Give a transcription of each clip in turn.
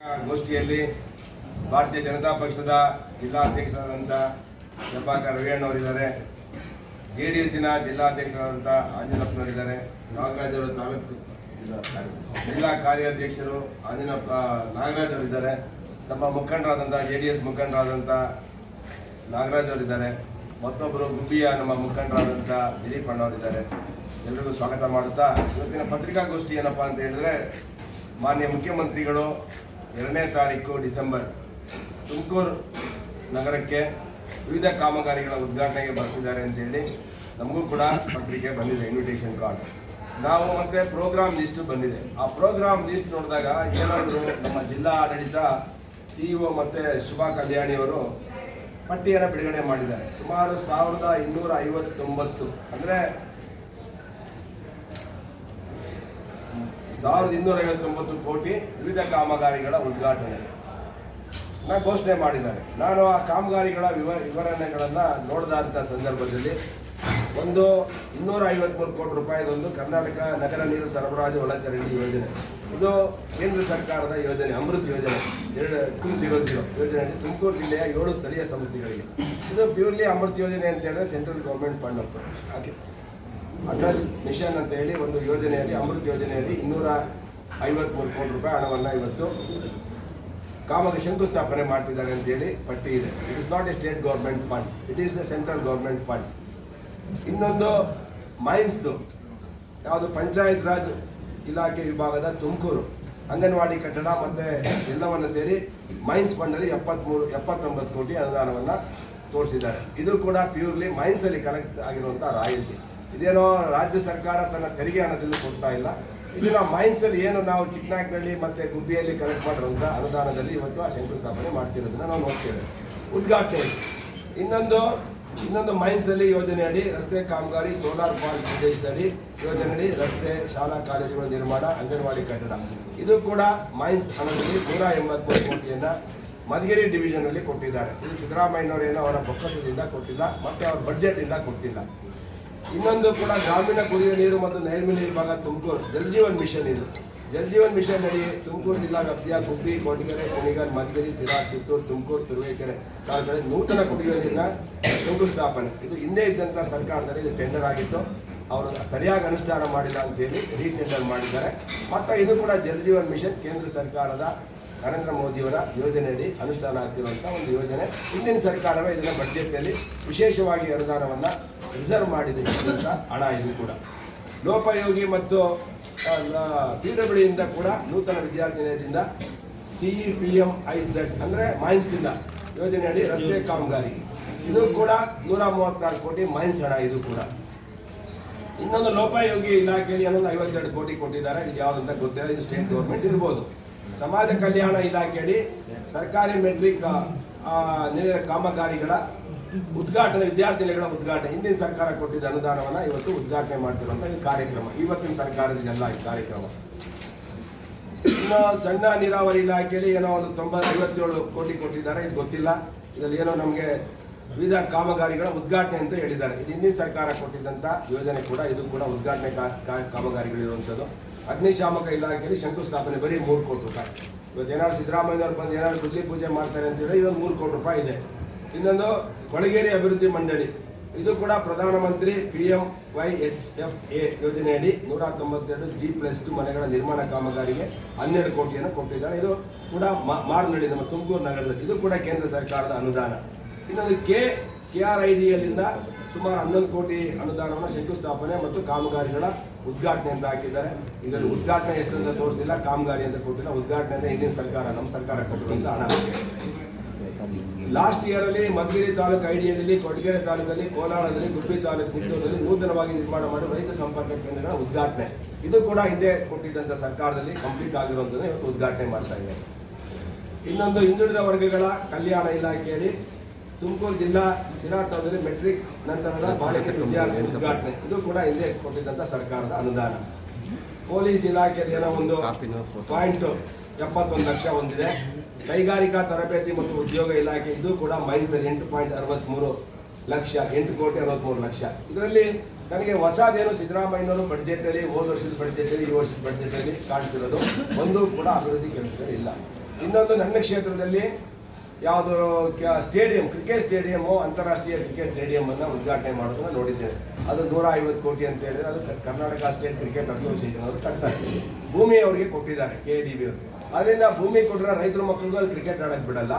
ಗೋಷ್ಠಿಯಲ್ಲಿ ಭಾರತೀಯ ಜನತಾ ಪಕ್ಷದ ಜಿಲ್ಲಾಧ್ಯಕ್ಷರಾದಂಥ ಪ್ರಭಾಕರ್ ರವಿಯಣ್ಣವರಿದ್ದಾರೆ, JDSನ ಜಿಲ್ಲಾಧ್ಯಕ್ಷರಾದಂಥ ಆಂಜನಪ್ಪನವರಿದ್ದಾರೆ, ನಾಗರಾಜ್ ಅವರು ತಾಲೂಕು ಜಿಲ್ಲಾ ಕಾರ್ಯಾಧ್ಯಕ್ಷರು ಆಂಜನಪ್ಪ ನಾಗರಾಜ್ ಅವರಿದ್ದಾರೆ, ನಮ್ಮ ಮುಖಂಡರಾದಂಥ JDS ಮುಖಂಡರಾದಂಥ ನಾಗರಾಜ್ ಅವರಿದ್ದಾರೆ, ಮತ್ತೊಬ್ಬರು ಗುಬ್ಬಿಯ ನಮ್ಮ ಮುಖಂಡರಾದಂಥ ದಿಲೀಪ್ ಅಣ್ಣವರಿದ್ದಾರೆ. ಎಲ್ಲರಿಗೂ ಸ್ವಾಗತ ಮಾಡುತ್ತಾ ಇವತ್ತಿನ ಪತ್ರಿಕಾಗೋಷ್ಠಿ ಏನಪ್ಪ ಅಂತ ಹೇಳಿದ್ರೆ, ಮಾನ್ಯ ಮುಖ್ಯಮಂತ್ರಿಗಳು 2ನೇ ತಾರೀಕು ಡಿಸೆಂಬರ್ ತುಮಕೂರು ನಗರಕ್ಕೆ ವಿವಿಧ ಕಾಮಗಾರಿಗಳ ಉದ್ಘಾಟನೆಗೆ ಬರ್ತಿದ್ದಾರೆ ಅಂತೇಳಿ ನಮಗೂ ಕೂಡ ಪತ್ರಿಕೆ ಬಂದಿದೆ, ಇನ್ವಿಟೇಷನ್ ಕಾರ್ಡ್. ನಾವು ಮತ್ತೆ ಪ್ರೋಗ್ರಾಮ್ ಲಿಸ್ಟ್ ಬಂದಿದೆ. ಆ ಪ್ರೋಗ್ರಾಮ್ ಲಿಸ್ಟ್ ನೋಡಿದಾಗ ಏನಾದರೂ ನಮ್ಮ ಜಿಲ್ಲಾ ಆಡಳಿತ CEO ಮತ್ತು ಶುಭಾ ಕಲ್ಯಾಣಿಯವರು ಪಟ್ಟಿಯನ್ನು ಬಿಡುಗಡೆ ಮಾಡಿದ್ದಾರೆ. ಸುಮಾರು 1259 ಅಂದರೆ 1259 ಕೋಟಿ ವಿವಿಧ ಕಾಮಗಾರಿಗಳ ಉದ್ಘಾಟನೆ ಘೋಷಣೆ ಮಾಡಿದ್ದಾರೆ. ನಾನು ಆ ಕಾಮಗಾರಿಗಳ ವಿವರಣೆಗಳನ್ನು ನೋಡಿದಂಥ ಸಂದರ್ಭದಲ್ಲಿ ಒಂದು 253 ಕೋಟಿ ರೂಪಾಯಿದೊಂದು ಕರ್ನಾಟಕ ನಗರ ನೀರು ಸರಬರಾಜು ಒಳಚರಂಡಿ ಯೋಜನೆ, ಇದು ಕೇಂದ್ರ ಸರ್ಕಾರದ ಯೋಜನೆ, ಅಮೃತ್ ಯೋಜನೆ 200 ಯೋಜನೆಯಲ್ಲಿ ತುಮಕೂರು ಜಿಲ್ಲೆಯ 7 ಸ್ಥಳೀಯ ಸಂಸ್ಥೆಗಳಿಗೆ. ಇದು ಪ್ಯೂರ್ಲಿ ಅಮೃತ್ ಯೋಜನೆ ಅಂತ ಹೇಳಿದ್ರೆ ಸೆಂಟ್ರಲ್ ಗೌರ್ಮೆಂಟ್ ಫಂಡ್ ಅಂತ ಹಾಕಿ ಅಟಲ್ ಮಿಷನ್ ಅಂತ ಹೇಳಿ ಒಂದು ಯೋಜನೆಯಲ್ಲಿ, ಅಮೃತ್ ಯೋಜನೆಯಲ್ಲಿ 253 ಕೋಟಿ ರೂಪಾಯಿ ಹಣವನ್ನು ಇವತ್ತು ಕಾಮಗಾರಿ ಶಂಕುಸ್ಥಾಪನೆ ಮಾಡ್ತಿದ್ದಾರೆ ಅಂತೇಳಿ ಪಟ್ಟಿ ಇದೆ. It is not A state government fund, it is A central government fund. ಇನ್ನೊಂದು ಮೈನ್ಸ್ದು ಯಾವುದು ಪಂಚಾಯತ್ ರಾಜ್ ಇಲಾಖೆ ವಿಭಾಗದ ತುಮಕೂರು ಅಂಗನವಾಡಿ ಕಟ್ಟಡ ಮತ್ತು ಎಲ್ಲವನ್ನು ಸೇರಿ ಮೈನ್ಸ್ ಫಂಡಲ್ಲಿ 79 ಕೋಟಿ ಅನುದಾನವನ್ನು ತೋರಿಸಿದ್ದಾರೆ. ಇದು ಕೂಡ ಪ್ಯೂರ್ಲಿ ಮೈನ್ಸಲ್ಲಿ ಕಲೆಕ್ಟ್ ಆಗಿರುವಂಥ ರಾಯಲ್ಟಿ. ಇದೇನೋ ರಾಜ್ಯ ಸರ್ಕಾರ ತನ್ನ ತೆರಿಗೆ ಹಣದಲ್ಲಿ ಕೊಡ್ತಾ ಇಲ್ಲ, ಇದನ್ನ ಮೈನ್ಸಲ್ಲಿ ಏನು ನಾವು ಚಿಕ್ಕನಾಗ್ನಲ್ಲಿ ಮತ್ತು ಗುಬ್ಬಿಯಲ್ಲಿ ಕಲೆಕ್ಟ್ ಮಾಡಿರುವಂಥ ಅನುದಾನದಲ್ಲಿ ಇವತ್ತು ಆ ಶಂಕುಸ್ಥಾಪನೆ ಮಾಡ್ತಿರೋದನ್ನ ನಾವು ನೋಡ್ತೇವೆ. ಉದ್ಘಾಟನೆ ಇನ್ನೊಂದು ಮೈನ್ಸಲ್ಲಿ ಯೋಜನೆಯಡಿ ರಸ್ತೆ ಕಾಮಗಾರಿ, ಸೋಲಾರ್ ಪಾರ್ಕ್ ಪ್ರದೇಶದಡಿ ಯೋಜನೆಯಡಿ ರಸ್ತೆ, ಶಾಲಾ ಕಾಲೇಜುಗಳ ನಿರ್ಮಾಣ, ಅಂಗನವಾಡಿ ಕಟ್ಟಡ, ಇದು ಕೂಡ ಮೈನ್ಸ್ ಹಣದಲ್ಲಿ 183 ಕೋಟಿಯನ್ನು ಮಧುಗಿರಿ ಡಿವಿಷನಲ್ಲಿ ಕೊಟ್ಟಿದ್ದಾರೆ. ಇದು ಸಿದ್ದರಾಮಯ್ಯನವರೇನೋ ಅವರ ಬೊಕ್ಕಸದಿಂದ ಕೊಟ್ಟಿಲ್ಲ ಮತ್ತು ಅವರ ಬಡ್ಜೆಟಿಂದ ಕೊಟ್ಟಿಲ್ಲ. ಇನ್ನೊಂದು ಕೂಡ ಗ್ರಾಮೀಣ ಕುಡಿಯುವ ನೀರು ಮತ್ತು ನೈರ್ಮಲ್ಯ ವಿಭಾಗ ತುಮಕೂರು ಜಲಜೀವನ್ ಮಿಷನ್. ಇದು ಜಲಜೀವನ್ ಮಿಷನ್ ಅಡಿ ತುಮಕೂರು ಜಿಲ್ಲಾ ವ್ಯಾಪ್ತಿಯ ಗುಬ್ಬಿ, ಕೊಡಗೆರೆ, ಕುಣಿಗಲ್, ಮಧುಗಿರಿ, ಸಿರಾ, ಕಿತ್ತೂರು, ತುಮಕೂರು, ತುರುವೇಕೆರೆ ತಾಲೂಕುಗಳಲ್ಲಿ ನೂತನ ಕುಡಿಯುವ ನೀರಿನ ಶಂಕುಸ್ಥಾಪನೆ. ಇದು ಹಿಂದೆ ಇದ್ದಂಥ ಸರ್ಕಾರದಲ್ಲಿ ಇದು ಟೆಂಡರ್ ಆಗಿತ್ತು, ಅವರು ಸರಿಯಾಗಿ ಅನುಷ್ಠಾನ ಮಾಡಿಲ್ಲ ಅಂತೇಳಿ ರೀಟೆಂಡರ್ ಮಾಡಿದ್ದಾರೆ. ಮತ್ತು ಇದು ಕೂಡ ಜಲಜೀವನ್ ಮಿಷನ್ ಕೇಂದ್ರ ಸರ್ಕಾರದ ನರೇಂದ್ರ ಮೋದಿಯವರ ಯೋಜನೆಯಡಿ ಅನುಷ್ಠಾನ ಆಗ್ತಿರುವಂಥ ಒಂದು ಯೋಜನೆ. ಹಿಂದಿನ ಸರ್ಕಾರವೇ ಇದನ್ನು ಬಡ್ಜೆಟ್ನಲ್ಲಿ ವಿಶೇಷವಾಗಿ ಅನುದಾನವನ್ನು ರಿಸರ್ವ್ ಮಾಡಿದೆ ಹಣ. ಇದು ಕೂಡ ಲೋಪಯೋಗಿ ಮತ್ತು PWD ಕೂಡ ನೂತನ ವಿದ್ಯಾರ್ಥಿ ನಿಲಯದಿಂದ CPMIZ ಅಂದರೆ ಮೈನ್ಸ್ನಿಂದ ಯೋಜನೆಯಡಿ ರಸ್ತೆ ಕಾಮಗಾರಿ, ಇದು ಕೂಡ 134 ಕೋಟಿ ಮೈನ್ಸ್ ಹಣ. ಇದು ಕೂಡ ಇನ್ನೊಂದು ಲೋಪಯೋಗಿ ಇಲಾಖೆಯಲ್ಲಿ 52 ಕೋಟಿ ಕೊಟ್ಟಿದ್ದಾರೆ. ಇದು ಯಾವುದಂತ ಗೊತ್ತಿಲ್ಲ, ಇದು ಸ್ಟೇಟ್ ಗೌರ್ಮೆಂಟ್ ಇರ್ಬೋದು. ಸಮಾಜ ಕಲ್ಯಾಣ ಇಲಾಖೆಯಡಿ ಸರ್ಕಾರಿ ಮೆಟ್ರಿಕ್ ನಿಲಯದ ಕಾಮಗಾರಿಗಳ ಉದ್ಘಾಟನೆ, ವಿದ್ಯಾರ್ಥಿ ನಿಲಯಗಳ ಉದ್ಘಾಟನೆ, ಹಿಂದಿನ ಸರ್ಕಾರ ಕೊಟ್ಟಿದ್ದ ಅನುದಾನವನ್ನು ಇವತ್ತು ಉದ್ಘಾಟನೆ ಮಾಡ್ತಿರುವಂಥ ಈ ಕಾರ್ಯಕ್ರಮ, ಇವತ್ತಿನ ಸರ್ಕಾರದಲ್ಲ ಈ ಕಾರ್ಯಕ್ರಮ. ಇನ್ನು ಸಣ್ಣ ನೀರಾವರಿ ಇಲಾಖೆಯಲ್ಲಿ ಏನೋ ಒಂದು 57 ಕೋಟಿ ಕೊಟ್ಟಿದ್ದಾರೆ, ಇದು ಗೊತ್ತಿಲ್ಲ. ಇದರಲ್ಲಿ ಏನೋ ನಮಗೆ ವಿವಿಧ ಕಾಮಗಾರಿಗಳ ಉದ್ಘಾಟನೆ ಅಂತ ಹೇಳಿದ್ದಾರೆ. ಇದು ಹಿಂದಿನ ಸರ್ಕಾರ ಕೊಟ್ಟಿದ್ದಂಥ ಯೋಜನೆ ಕೂಡ, ಇದು ಕೂಡ ಉದ್ಘಾಟನೆ ಕಾಮಗಾರಿಗಳಿರುವಂಥದ್ದು. ಅಗ್ನಿಶಾಮಕ ಇಲಾಖೆಯಲ್ಲಿ ಶಂಕುಸ್ಥಾಪನೆ ಬರೀ 3 ಕೋಟಿ ರೂಪಾಯಿ. ಇವತ್ತು ಏನಾದ್ರು ಸಿದ್ದರಾಮಯ್ಯವ್ರು ಬಂದು ಏನಾದ್ರು ಗುದ್ಲಿ ಪೂಜೆ ಮಾಡ್ತಾರೆ ಅಂತ ಹೇಳಿ ಇದೊಂದು 3 ಕೋಟಿ ರೂಪಾಯಿ ಇದೆ. ಇನ್ನೊಂದು ಕೊಳಗೇರಿ ಅಭಿವೃದ್ಧಿ ಮಂಡಳಿ, ಇದು ಕೂಡ ಪ್ರಧಾನಮಂತ್ರಿ PMYHFA ಯೋಜನೆಯಡಿ 192 G+2 ಮನೆಗಳ ನಿರ್ಮಾಣ ಕಾಮಗಾರಿಗೆ 12 ಕೋಟಿಯನ್ನು ಕೊಟ್ಟಿದ್ದಾರೆ. ಇದು ಕೂಡ ಮಾರ್ನಳ್ಳಿ ನಮ್ಮ ತುಮಕೂರು ನಗರದಲ್ಲಿ, ಇದು ಕೂಡ ಕೇಂದ್ರ ಸರ್ಕಾರದ ಅನುದಾನ. ಇನ್ನೊಂದು KRIDLನಿಂದ ಸುಮಾರು 11 ಕೋಟಿ ಅನುದಾನವನ್ನು ಶಂಕುಸ್ಥಾಪನೆ ಮತ್ತು ಕಾಮಗಾರಿಗಳ ಉದ್ಘಾಟನೆ ಅಂತ ಹಾಕಿದ್ದಾರೆ. ಇದರಲ್ಲಿ ಉದ್ಘಾಟನೆ ಎಷ್ಟಂತ ತೋರಿಸಿಲ್ಲ, ಕಾಮಗಾರಿ ಅಂತ ಕೊಟ್ಟಿಲ್ಲ. ಉದ್ಘಾಟನೆ ಅಂದರೆ ಹಿಂದಿನ ಸರ್ಕಾರ, ನಮ್ಮ ಸರ್ಕಾರ ಕೊಟ್ಟಿರುವಂಥ ಹಣ. ಲಾಸ್ಟ್ ಇಯರಲ್ಲಿ ಮಧುಗಿರಿ ತಾಲೂಕು IDLನಲ್ಲಿ, ಕೊಡಗೆರೆ ತಾಲೂಕಲ್ಲಿ, ಕೋಲಾರದಲ್ಲಿ, ಗುಬ್ಬಿ ತಾಲೂಕು ನಿಟ್ಟೂರಲ್ಲಿ ನೂತನವಾಗಿ ನಿರ್ಮಾಣ ಮಾಡಿ ರೈತ ಸಂಪರ್ಕ ಕೇಂದ್ರಗಳ ಉದ್ಘಾಟನೆ, ಇದು ಕೂಡ ಹಿಂದೆ ಕೊಟ್ಟಿದ್ದಂಥ ಸರ್ಕಾರದಲ್ಲಿ ಕಂಪ್ಲೀಟ್ ಆಗಿರುವಂಥದ್ದು ಇವತ್ತು ಉದ್ಘಾಟನೆ ಮಾಡ್ತಾ ಇದ್ದಾರೆ. ಇನ್ನೊಂದು ಹಿಂದುಳಿದ ವರ್ಗಗಳ ಕಲ್ಯಾಣ ಇಲಾಖೆಯಲ್ಲಿ ತುಮಕೂರು ಜಿಲ್ಲಾ ಸಿರಾಟದಲ್ಲಿ ಮೆಟ್ರಿಕ್ ನಂತರದ ಬಾಲಿಕೆ ವಿದ್ಯಾರ್ಥಿ ಉದ್ಘಾಟನೆ, ಇದು ಕೂಡ ಹಿಂದೆ ಕೊಟ್ಟಿದ್ದಂಥ ಸರ್ಕಾರದ ಅನುದಾನ. ಪೊಲೀಸ್ ಇಲಾಖೆಯಲ್ಲಿ ಏನೋ ಒಂದು 71 ಲಕ್ಷ ಹೊಂದಿದೆ. ಕೈಗಾರಿಕಾ ತರಬೇತಿ ಮತ್ತು ಉದ್ಯೋಗ ಇಲಾಖೆ, ಇದು ಕೂಡ ಮೈನ್ಸಲ್ಲಿ 8.63 ಲಕ್ಷ, 8 ಕೋಟಿ 63 ಲಕ್ಷ. ಇದರಲ್ಲಿ ನನಗೆ ಹೊಸದೇನು ಸಿದ್ದರಾಮಯ್ಯನವರು ಬಡ್ಜೆಟಲ್ಲಿ, ಹೋದ ವರ್ಷದ ಬಡ್ಜೆಟಲ್ಲಿ, ಈ ವರ್ಷದ ಬಡ್ಜೆಟಲ್ಲಿ ಕಾಣಿಸಿರೋದು ಒಂದು ಕೂಡ ಅಭಿವೃದ್ಧಿ ಕೆಲಸಗಳಿಲ್ಲ. ಇನ್ನೊಂದು ನನ್ನ ಕ್ಷೇತ್ರದಲ್ಲಿ ಯಾವುದು ಸ್ಟೇಡಿಯಂ, ಕ್ರಿಕೆಟ್ ಸ್ಟೇಡಿಯಮ್ಮು, ಅಂತಾರಾಷ್ಟ್ರೀಯ ಕ್ರಿಕೆಟ್ ಸ್ಟೇಡಿಯಂ ಅನ್ನು ಉದ್ಘಾಟನೆ ಮಾಡೋದನ್ನ ನೋಡಿದ್ದೇವೆ. ಅದು 150 ಕೋಟಿ ಅಂತ ಹೇಳಿದ್ರೆ ಅದು ಕರ್ನಾಟಕ ಸ್ಟೇಟ್ ಕ್ರಿಕೆಟ್ ಅಸೋಸಿಯೇಷನ್ ಅವರು ಕಟ್ತಾರೆ. ಭೂಮಿ ಅವರಿಗೆ ಕೊಟ್ಟಿದ್ದಾರೆ KDB ಅವರು. ಅದರಿಂದ ಭೂಮಿ ಕೊಟ್ಟರೆ ರೈತರ ಮಕ್ಕಳಿಗೂ ಅಲ್ಲಿ ಕ್ರಿಕೆಟ್ ಆಡಕ್ಕೆ ಬಿಡಲ್ಲ.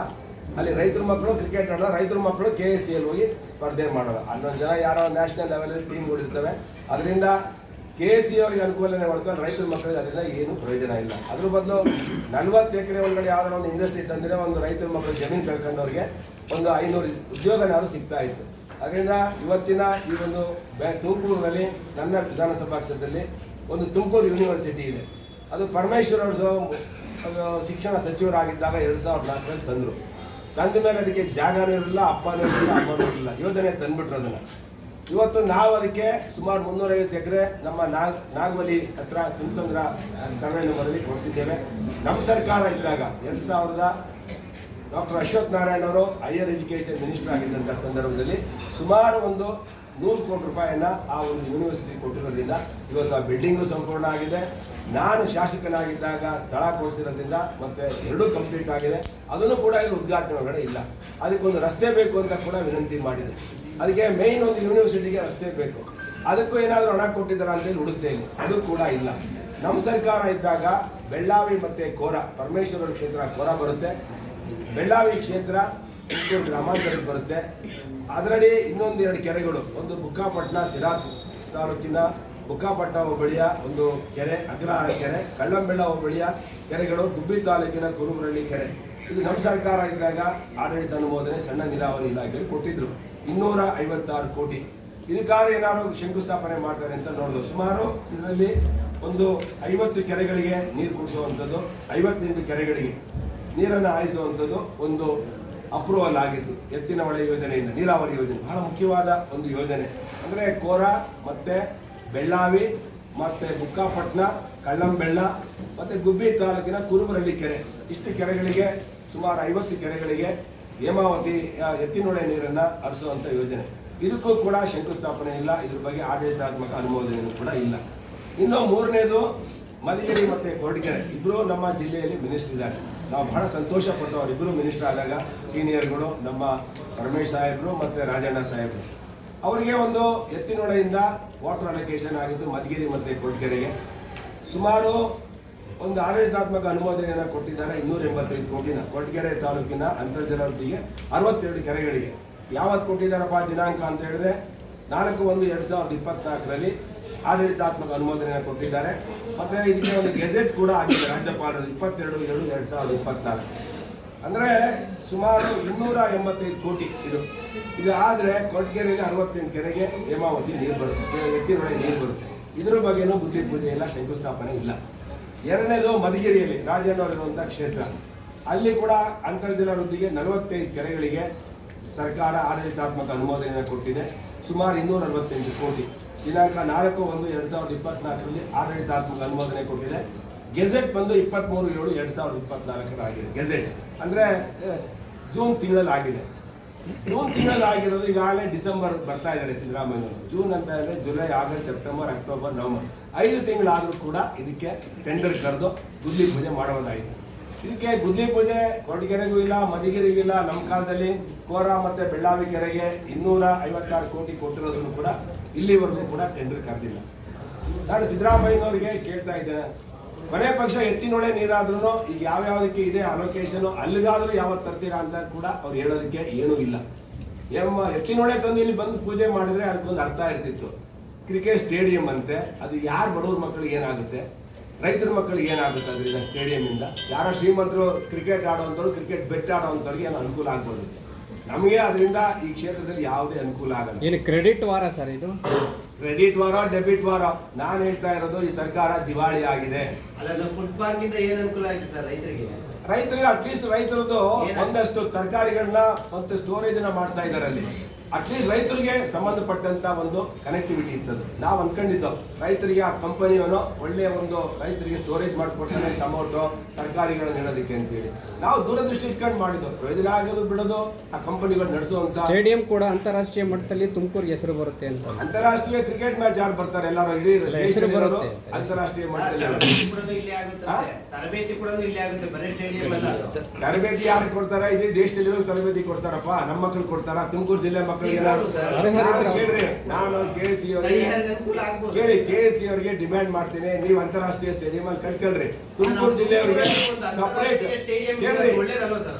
ಅಲ್ಲಿ ರೈತರ ಮಕ್ಕಳು ಕ್ರಿಕೆಟ್ ಆಡಲ್ಲ, ರೈತರ ಮಕ್ಕಳು KSCL ಹೋಗಿ ಸ್ಪರ್ಧೆ ಮಾಡೋಲ್ಲ. 11 ಜನ ಯಾರೋ ನ್ಯಾಷನಲ್ ಲೆವೆಲಲ್ಲಿ ಟೀಮ್ಗಳಿರ್ತವೆ. ಅದರಿಂದ KSC ಅವರಿಗೆ ಅನುಕೂಲನೇ ಹೊರತು ರೈತರ ಮಕ್ಕಳಿಗೆ ಅದರಿಂದ ಏನು ಪ್ರಯೋಜನ ಇಲ್ಲ. ಅದ್ರ ಬದಲು 40 ಎಕರೆ ಒಳಗಡೆ ಯಾವ್ದಾರ ಒಂದು ಇಂಡಸ್ಟ್ರಿ ತಂದರೆ ಒಂದು ರೈತರ ಮಕ್ಕಳು ಜಮೀನು ಕಳ್ಕೊಂಡವ್ರಿಗೆ ಒಂದು 500 ಉದ್ಯೋಗನಾದ್ರು ಸಿಗ್ತಾ ಇತ್ತು. ಅದರಿಂದ ಇವತ್ತಿನ ಈ ಒಂದು ತುಮಕೂರಿನಲ್ಲಿ ನನ್ನ ವಿಧಾನಸಭಾ ಕ್ಷೇತ್ರದಲ್ಲಿ ಒಂದು ತುಮಕೂರು ಯೂನಿವರ್ಸಿಟಿ ಇದೆ. ಅದು ಪರಮೇಶ್ವರ್ ಅವರು ಶಿಕ್ಷಣ ಸಚಿವರಾಗಿದ್ದಾಗ 2004ರಲ್ಲಿ ತಂದರು. ತಂದ ಮೇಲೆ ಅದಕ್ಕೆ ಜಾಗನೂ ಇರಲಿಲ್ಲ, ಅಪ್ಪನೂ ಇರಲಿಲ್ಲ, ಅಮ್ಮನೂ ಇರಲಿಲ್ಲ, ಯೋಜನೆ ತಂದುಬಿಟ್ರು ಅದನ್ನು. ಇವತ್ತು ನಾವು ಅದಕ್ಕೆ ಸುಮಾರು 350 ಎಕರೆ ನಮ್ಮ ನಾಗವಲಿ ಹತ್ರ ತುಮಸಂದ್ರ ಸರ್ವೆ ನಂಬರಲ್ಲಿ ಕೊಡಿಸಿದ್ದೇವೆ. ನಮ್ಮ ಸರ್ಕಾರ ಇದ್ದಾಗ 2000 ಡಾಕ್ಟರ್ ಅಶ್ವಥ್ ನಾರಾಯಣ ಅವರು ಹೈಯರ್ ಎಜುಕೇಷನ್ ಮಿನಿಸ್ಟರ್ ಆಗಿದ್ದಂಥ ಸಂದರ್ಭದಲ್ಲಿ ಸುಮಾರು ಒಂದು 100 ಕೋಟಿ ರೂಪಾಯಿಯನ್ನ ಆ ಒಂದು ಯೂನಿವರ್ಸಿಟಿ ಕೊಟ್ಟಿರೋದ್ರಿಂದ ಇವತ್ತು ಆ ಬಿಲ್ಡಿಂಗು ಸಂಪೂರ್ಣ ಆಗಿದೆ. ನಾನು ಶಾಸಕನಾಗಿದ್ದಾಗ ಸ್ಥಳ ಕೊಡಿಸಿರೋದ್ರಿಂದ ಮತ್ತೆ 2 ಕಂಪ್ಲೀಟ್ ಆಗಿದೆ. ಅದನ್ನು ಕೂಡ ಇಲ್ಲಿ ಉದ್ಘಾಟನೆ ಒಳಗಡೆ ಇಲ್ಲ. ಅದಕ್ಕೊಂದು ರಸ್ತೆ ಬೇಕು ಅಂತ ಕೂಡ ವಿನಂತಿ ಮಾಡಿದೆ. ಅದಕ್ಕೆ ಮೇಯ್ನ್ ಒಂದು ಯೂನಿವರ್ಸಿಟಿಗೆ ರಸ್ತೆ ಬೇಕು. ಅದಕ್ಕೂ ಏನಾದರೂ ಹಣ ಕೊಟ್ಟಿದ್ದಾರಾ ಅಂತೇಳಿ ಹುಡುಕ್ತೇನೆ, ಅದು ಕೂಡ ಇಲ್ಲ. ನಮ್ಮ ಸರ್ಕಾರ ಇದ್ದಾಗ ಬೆಳ್ಳಾವಿ ಮತ್ತು ಕೋರ, ಪರಮೇಶ್ವರ ಕ್ಷೇತ್ರ ಕೋರ ಬರುತ್ತೆ, ಬೆಳ್ಳಾವಿ ಕ್ಷೇತ್ರ ತುಮಕೂರು ಗ್ರಾಮಾಂತರಕ್ಕೆ ಬರುತ್ತೆ. ಅದರಲ್ಲಿ ಇನ್ನೊಂದು 2 ಕೆರೆಗಳು, ಒಂದು ಬುಕ್ಕಾಪಟ್ಟಣ ಸಿರಾ ತಾಲೂಕಿನ ಬುಕ್ಕಾಪಟ್ಟಣ ಹೋಬಳಿಯ ಒಂದು ಕೆರೆ, ಅಗ್ರಹಾರ ಕೆರೆ, ಕಳ್ಳಂಬೆಳ್ಳ ಹೋಬಳಿಯ ಕೆರೆಗಳು, ಗುಬ್ಬಿ ತಾಲೂಕಿನ ಕುರುಬರಳ್ಳಿ ಕೆರೆ. ಇದು ನಮ್ಮ ಸರ್ಕಾರ ಇದ್ದಾಗ ಆಡಳಿತ ಅನುಮೋದನೆ ಸಣ್ಣ ನೀರಾವರಿ ಇಲಾಖೆಯಲ್ಲಿ ಕೊಟ್ಟಿದ್ರು 256 ಕೋಟಿ. ಇದಕ್ಕಾದ್ರೆ ಏನಾದ್ರು ಶಂಕುಸ್ಥಾಪನೆ ಮಾಡ್ತಾರೆ ಅಂತ ನೋಡಿದ್ರು. ಸುಮಾರು ಇದರಲ್ಲಿ ಒಂದು 50 ಕೆರೆಗಳಿಗೆ ನೀರು ಕುಡಿಸುವಂಥದ್ದು, 58 ಕೆರೆಗಳಿಗೆ ನೀರನ್ನು ಹಾಯಿಸುವಂಥದ್ದು ಒಂದು ಅಪ್ರೂವಲ್ ಆಗಿತ್ತು ಎತ್ತಿನ ಹೊಳೆ ಯೋಜನೆಯಿಂದ. ನೀರಾವರಿ ಯೋಜನೆ ಬಹಳ ಮುಖ್ಯವಾದ ಒಂದು ಯೋಜನೆ. ಅಂದರೆ ಕೋರ ಮತ್ತು ಬೆಳ್ಳಾವಿ ಮತ್ತು ಬುಕ್ಕಾಪಟ್ಟಣ, ಕಳ್ಳಂಬೆಳ್ಳ ಮತ್ತು ಗುಬ್ಬಿ ತಾಲೂಕಿನ ಕುರುಬರಳ್ಳಿ ಕೆರೆ, ಇಷ್ಟು ಕೆರೆಗಳಿಗೆ ಸುಮಾರು 50 ಕೆರೆಗಳಿಗೆ ಹೇಮಾವತಿ ಎತ್ತಿನೊಳೆ ನೀರನ್ನು ಹರಿಸುವಂಥ ಯೋಜನೆ. ಇದಕ್ಕೂ ಕೂಡ ಶಂಕುಸ್ಥಾಪನೆ ಇಲ್ಲ. ಇದ್ರ ಬಗ್ಗೆ ಆಡಳಿತಾತ್ಮಕ ಅನುಮೋದನೆಯೂ ಕೂಡ ಇಲ್ಲ. ಇನ್ನು 3ನೇದು ಮಧುಗಿರಿ ಮತ್ತು ಕೊರಟಗೆರೆ, ಇಬ್ಬರು ನಮ್ಮ ಜಿಲ್ಲೆಯಲ್ಲಿ ಮಿನಿಸ್ಟರ್ ಇದ್ದಾರೆ. ನಾವು ಬಹಳ ಸಂತೋಷ ಪಟ್ಟು ಅವರಿಬ್ಬರು ಮಿನಿಸ್ಟರ್ ಆದಾಗ ಸೀನಿಯರ್ಗಳು ನಮ್ಮ ರಮೇಶ್ ಸಾಹೇಬರು ಮತ್ತು ರಾಜಣ್ಣ ಸಾಹೇಬರು ಅವರಿಗೆ ಒಂದು ಎತ್ತಿನೊಳೆಯಿಂದ ವಾಟರ್ ಅಲೋಕೇಶನ್ ಆಗಿದ್ದು ಮಧುಗಿರಿ ಮತ್ತು ಕೊರಟಗೆರೆಗೆ ಸುಮಾರು ಒಂದು ಆಡಳಿತಾತ್ಮಕ ಅನುಮೋದನೆಯನ್ನು ಕೊಟ್ಟಿದ್ದಾರೆ 285 ಕೋಟಿನ. ಕೊರಟಗೆರೆ ತಾಲೂಕಿನ ಅಂತರ್ಜಲ ವೃದ್ಧಿಗೆ 62 ಕೆರೆಗಳಿಗೆ ಯಾವತ್ತು ಕೊಟ್ಟಿದ್ದಾರಪ್ಪ ದಿನಾಂಕ ಅಂತ ಹೇಳಿದ್ರೆ 4/1/2024ರಲ್ಲಿ ಆಡಳಿತಾತ್ಮಕ ಅನುಮೋದನೆಯನ್ನು ಕೊಟ್ಟಿದ್ದಾರೆ. ಮತ್ತು ಇದಕ್ಕೆ ಒಂದು ಗೆಜೆಟ್ ಕೂಡ ಆಗಿದೆ ರಾಜ್ಯಪಾಲರು 22/7/2024. ಅಂದರೆ ಸುಮಾರು 285 ಕೋಟಿ ಇದು ಆದರೆ ಕೊರಟಗೆರೆಯಲ್ಲಿ 68 ಕೆರೆಗೆ ಹೇಮಾವತಿ ನೀರು ಬರುತ್ತೆ, ಎತ್ತಿನೊಳೆ ನೀರು ಬರುತ್ತೆ. ಇದರ ಬಗ್ಗೆನೂ ಗುದ್ಲಿ ಪೂಜೆ ಇಲ್ಲ, ಶಂಕುಸ್ಥಾಪನೆ ಇಲ್ಲ. 2ನೇದು ಮಧುಗಿರಿಯಲ್ಲಿ ರಾಜಣ್ಣವರಿರುವಂಥ ಕ್ಷೇತ್ರ, ಅಲ್ಲಿ ಕೂಡ ಅಂತರ್ಜಲ ವೃದ್ಧಿಗೆ 45 ಕೆರೆಗಳಿಗೆ ಸರ್ಕಾರ ಆಡಳಿತಾತ್ಮಕ ಅನುಮೋದನೆಯನ್ನು ಕೊಟ್ಟಿದೆ. ಸುಮಾರು 268 ಕೋಟಿ. ದಿನಾಂಕ 4/1/2024ರಲ್ಲಿ ಆಡಳಿತಾತ್ಮಕ ಅನುಮೋದನೆ ಕೊಟ್ಟಿದೆ. ಗೆಜೆಟ್ ಬಂದು 23/7/2024 ಆಗಿದೆ. ಗೆಜೆಟ್ ಅಂದರೆ ಜೂನ್ ತಿಂಗಳಲ್ಲಿ ಆಗಿದೆ. ಜೂನ್ ತಿಂಗಳಲ್ಲಿ ಆಗಿರೋದು ಈಗಾಗಲೇ ಡಿಸೆಂಬರ್ ಬರ್ತಾ ಇದ್ದಾರೆ ಸಿದ್ದರಾಮಯ್ಯವರು. ಜೂನ್ ಅಂತ ಹೇಳಿದ್ರೆ July, August, September, October, November 5 ತಿಂಗಳಾದರೂ ಕೂಡ ಇದಕ್ಕೆ ಟೆಂಡರ್ ಕರೆದು ಗುದ್ಲಿ ಪೂಜೆ ಮಾಡುವುದಾಯಿತು. ಇದಕ್ಕೆ ಗುದ್ಲಿ ಪೂಜೆ ಕೊರಟಗೆರೆಗೂ ಇಲ್ಲ, ಮಧುಗಿರಿಗೂ ಇಲ್ಲ. ನಮ್ಮ ಕಾಲದಲ್ಲಿ ಕೋರ ಮತ್ತು ಬೆಳ್ಳಾವಿ ಕೆರೆಗೆ 256 ಕೋಟಿ ಕೊಟ್ಟಿರೋದನ್ನು ಕೂಡ ಇಲ್ಲಿವರೆಗೂ ಕೂಡ ಟೆಂಡರ್ ಕರೆದಿಲ್ಲ. ನಾನು ಸಿದ್ದರಾಮಯ್ಯನವರಿಗೆ ಕೇಳ್ತಾ ಇದ್ದೇನೆ, ಕೊನೆ ಪಕ್ಷ ಎತ್ತಿನೊಳೆ ನೀರಾದ್ರೂ ಈಗ ಯಾವ್ಯಾವುದಕ್ಕೆ ಇದೆ ಅಲೋಕೇಶನ್, ಅಲ್ಲಿಗಾದ್ರೂ ಯಾವತ್ತು ತರ್ತೀರಾ ಅಂತ ಕೂಡ ಅವ್ರು ಹೇಳೋದಕ್ಕೆ ಏನೂ ಇಲ್ಲ. ಎತ್ತಿನೊಳೆ ತಂದು ಇಲ್ಲಿ ಬಂದು ಪೂಜೆ ಮಾಡಿದ್ರೆ ಅದಕ್ಕೊಂದು ಅರ್ಥ ಇರ್ತಿತ್ತು. ಕ್ರಿಕೆಟ್ ಸ್ಟೇಡಿಯಂ ಅಂತೆ, ಅದು ಯಾರು ಬಡವ್ರ ಮಕ್ಕಳಿಗೆ ಏನಾಗುತ್ತೆ, ರೈತರ ಮಕ್ಕಳಿಗೆ ಏನಾಗುತ್ತೆ ಅದರಿಂದ ಸ್ಟೇಡಿಯಂನಿಂದ? ಯಾರೋ ಶ್ರೀಮಂತರು ಕ್ರಿಕೆಟ್ ಆಡುವಂಥವ್ರು, ಕ್ರಿಕೆಟ್ ಬೆಟ್ ಆಡುವಂಥವ್ರಿಗೆ ಏನು ಅನುಕೂಲ ಆಗ್ಬೋದು. ನಮಗೆ ಅದರಿಂದ ಈ ಕ್ಷೇತ್ರದಲ್ಲಿ ಯಾವುದೇ ಅನುಕೂಲ ಆಗಲ್ಲ. ಏನು ಕ್ರೆಡಿಟ್ ವಾರ ಸರ್ ಇದು? ಕ್ರೆಡಿಟ್ ವಾರ, ಡೆಬಿಟ್ ವಾರ? ನಾನು ಹೇಳ್ತಾ ಇರೋದು ಈ ಸರ್ಕಾರ ದಿವಾಳಿ ಆಗಿದೆ. ಫುಡ್ ಪಾರ್ಕ್ ಇಂದ ಏನು ಅನುಕೂಲ ಆಗಿದೆ ಸರ್ ರೈತರಿಗೆ? ಅಟ್ಲೀಸ್ಟ್ ರೈತರದ್ದು ಒಂದಷ್ಟು ತರಕಾರಿಗಳನ್ನ ಮತ್ತು ಸ್ಟೋರೇಜ್ ಮಾಡ್ತಾ ಇದ್ದಾರೆ ಅಲ್ಲಿ. ಅಟ್ಲೀಸ್ಟ್ ರೈತರಿಗೆ ಸಂಬಂಧಪಟ್ಟಂತ ಒಂದು ಕನೆಕ್ಟಿವಿಟಿ ಇರ್ತದೆ. ನಾವು ಅನ್ಕೊಂಡಿದ್ದೋ ರೈತರಿಗೆ ಆ ಕಂಪನಿಯವನು ಒಳ್ಳೆಯ ಒಂದು ರೈತರಿಗೆ ಸ್ಟೋರೇಜ್ ಮಾಡಿಕೊಡ್ತಾನೆ ಟೊಮೊಟೊ ತರಕಾರಿಗಳನ್ನ ಹೇಳೋದಕ್ಕೆ ಅಂತೇಳಿ ನಾವು ದೂರದೃಷ್ಟಿ ಇಟ್ಕೊಂಡು ಮಾಡಿದ್ದು. ಪ್ರಯೋಜನ ಆಗೋದು ಬಿಡೋದು ಆ ಕಂಪನಿಗಳು ನಡೆಸುವಂತ ಸ್ಟೇಡಿಯಂ ಕೂಡ ಅಂತಾರಾಷ್ಟ್ರೀಯ ಮಟ್ಟದಲ್ಲಿ ತುಮಕೂರಿಗೆ ಹೆಸರು ಬರುತ್ತೆ ಅಂತ. ಅಂತಾರಾಷ್ಟ್ರೀಯ ಕ್ರಿಕೆಟ್ ಮ್ಯಾಚ್ ಆಡ್ ಬರ್ತಾರೆ ಎಲ್ಲರೂ ಇಡೀ ಹೆಸರು ಬರುತ್ತೆ. ಅಂತಾರಾಷ್ಟ್ರೀಯ ಮಟ್ಟದಲ್ಲಿ ತರಬೇತಿ ಕೂಡ ಇಲ್ಲೇ ಆಗುತ್ತೆ, ಬರೀ ಸ್ಟೇಡಿಯಂ ಅಲ್ಲ. ತರಬೇತಿ ಯಾರಿಗೆ ಕೊಡ್ತಾರ? ಇಡೀ ದೇಶದಲ್ಲಿ ತರಬೇತಿ ಕೊಡ್ತಾರಪ್ಪ. ನಮ್ಮ ಮಕ್ಕಳು ಕೊಡ್ತಾರ? ತುಮಕೂರು ಜಿಲ್ಲೆ ಮಕ್ಕಳಿಗೆ ಕೇಳ್ರಿ. ನಾನು KC ಅವರಿಗೆ ಕೇಳಿ, KC ಅವರಿಗೆ ಡಿಮ್ಯಾಂಡ್ ಮಾಡ್ತೀನಿ, ನೀವು ಅಂತಾರಾಷ್ಟ್ರೀಯ ಸ್ಟೇಡಿಯಂ ಅಲ್ಲಿ ಕಟ್ಕೊಳ್ರಿ. ತುಮಕೂರು ಜಿಲ್ಲೆಯವರಿಗೆ ಸಪರೇಟ್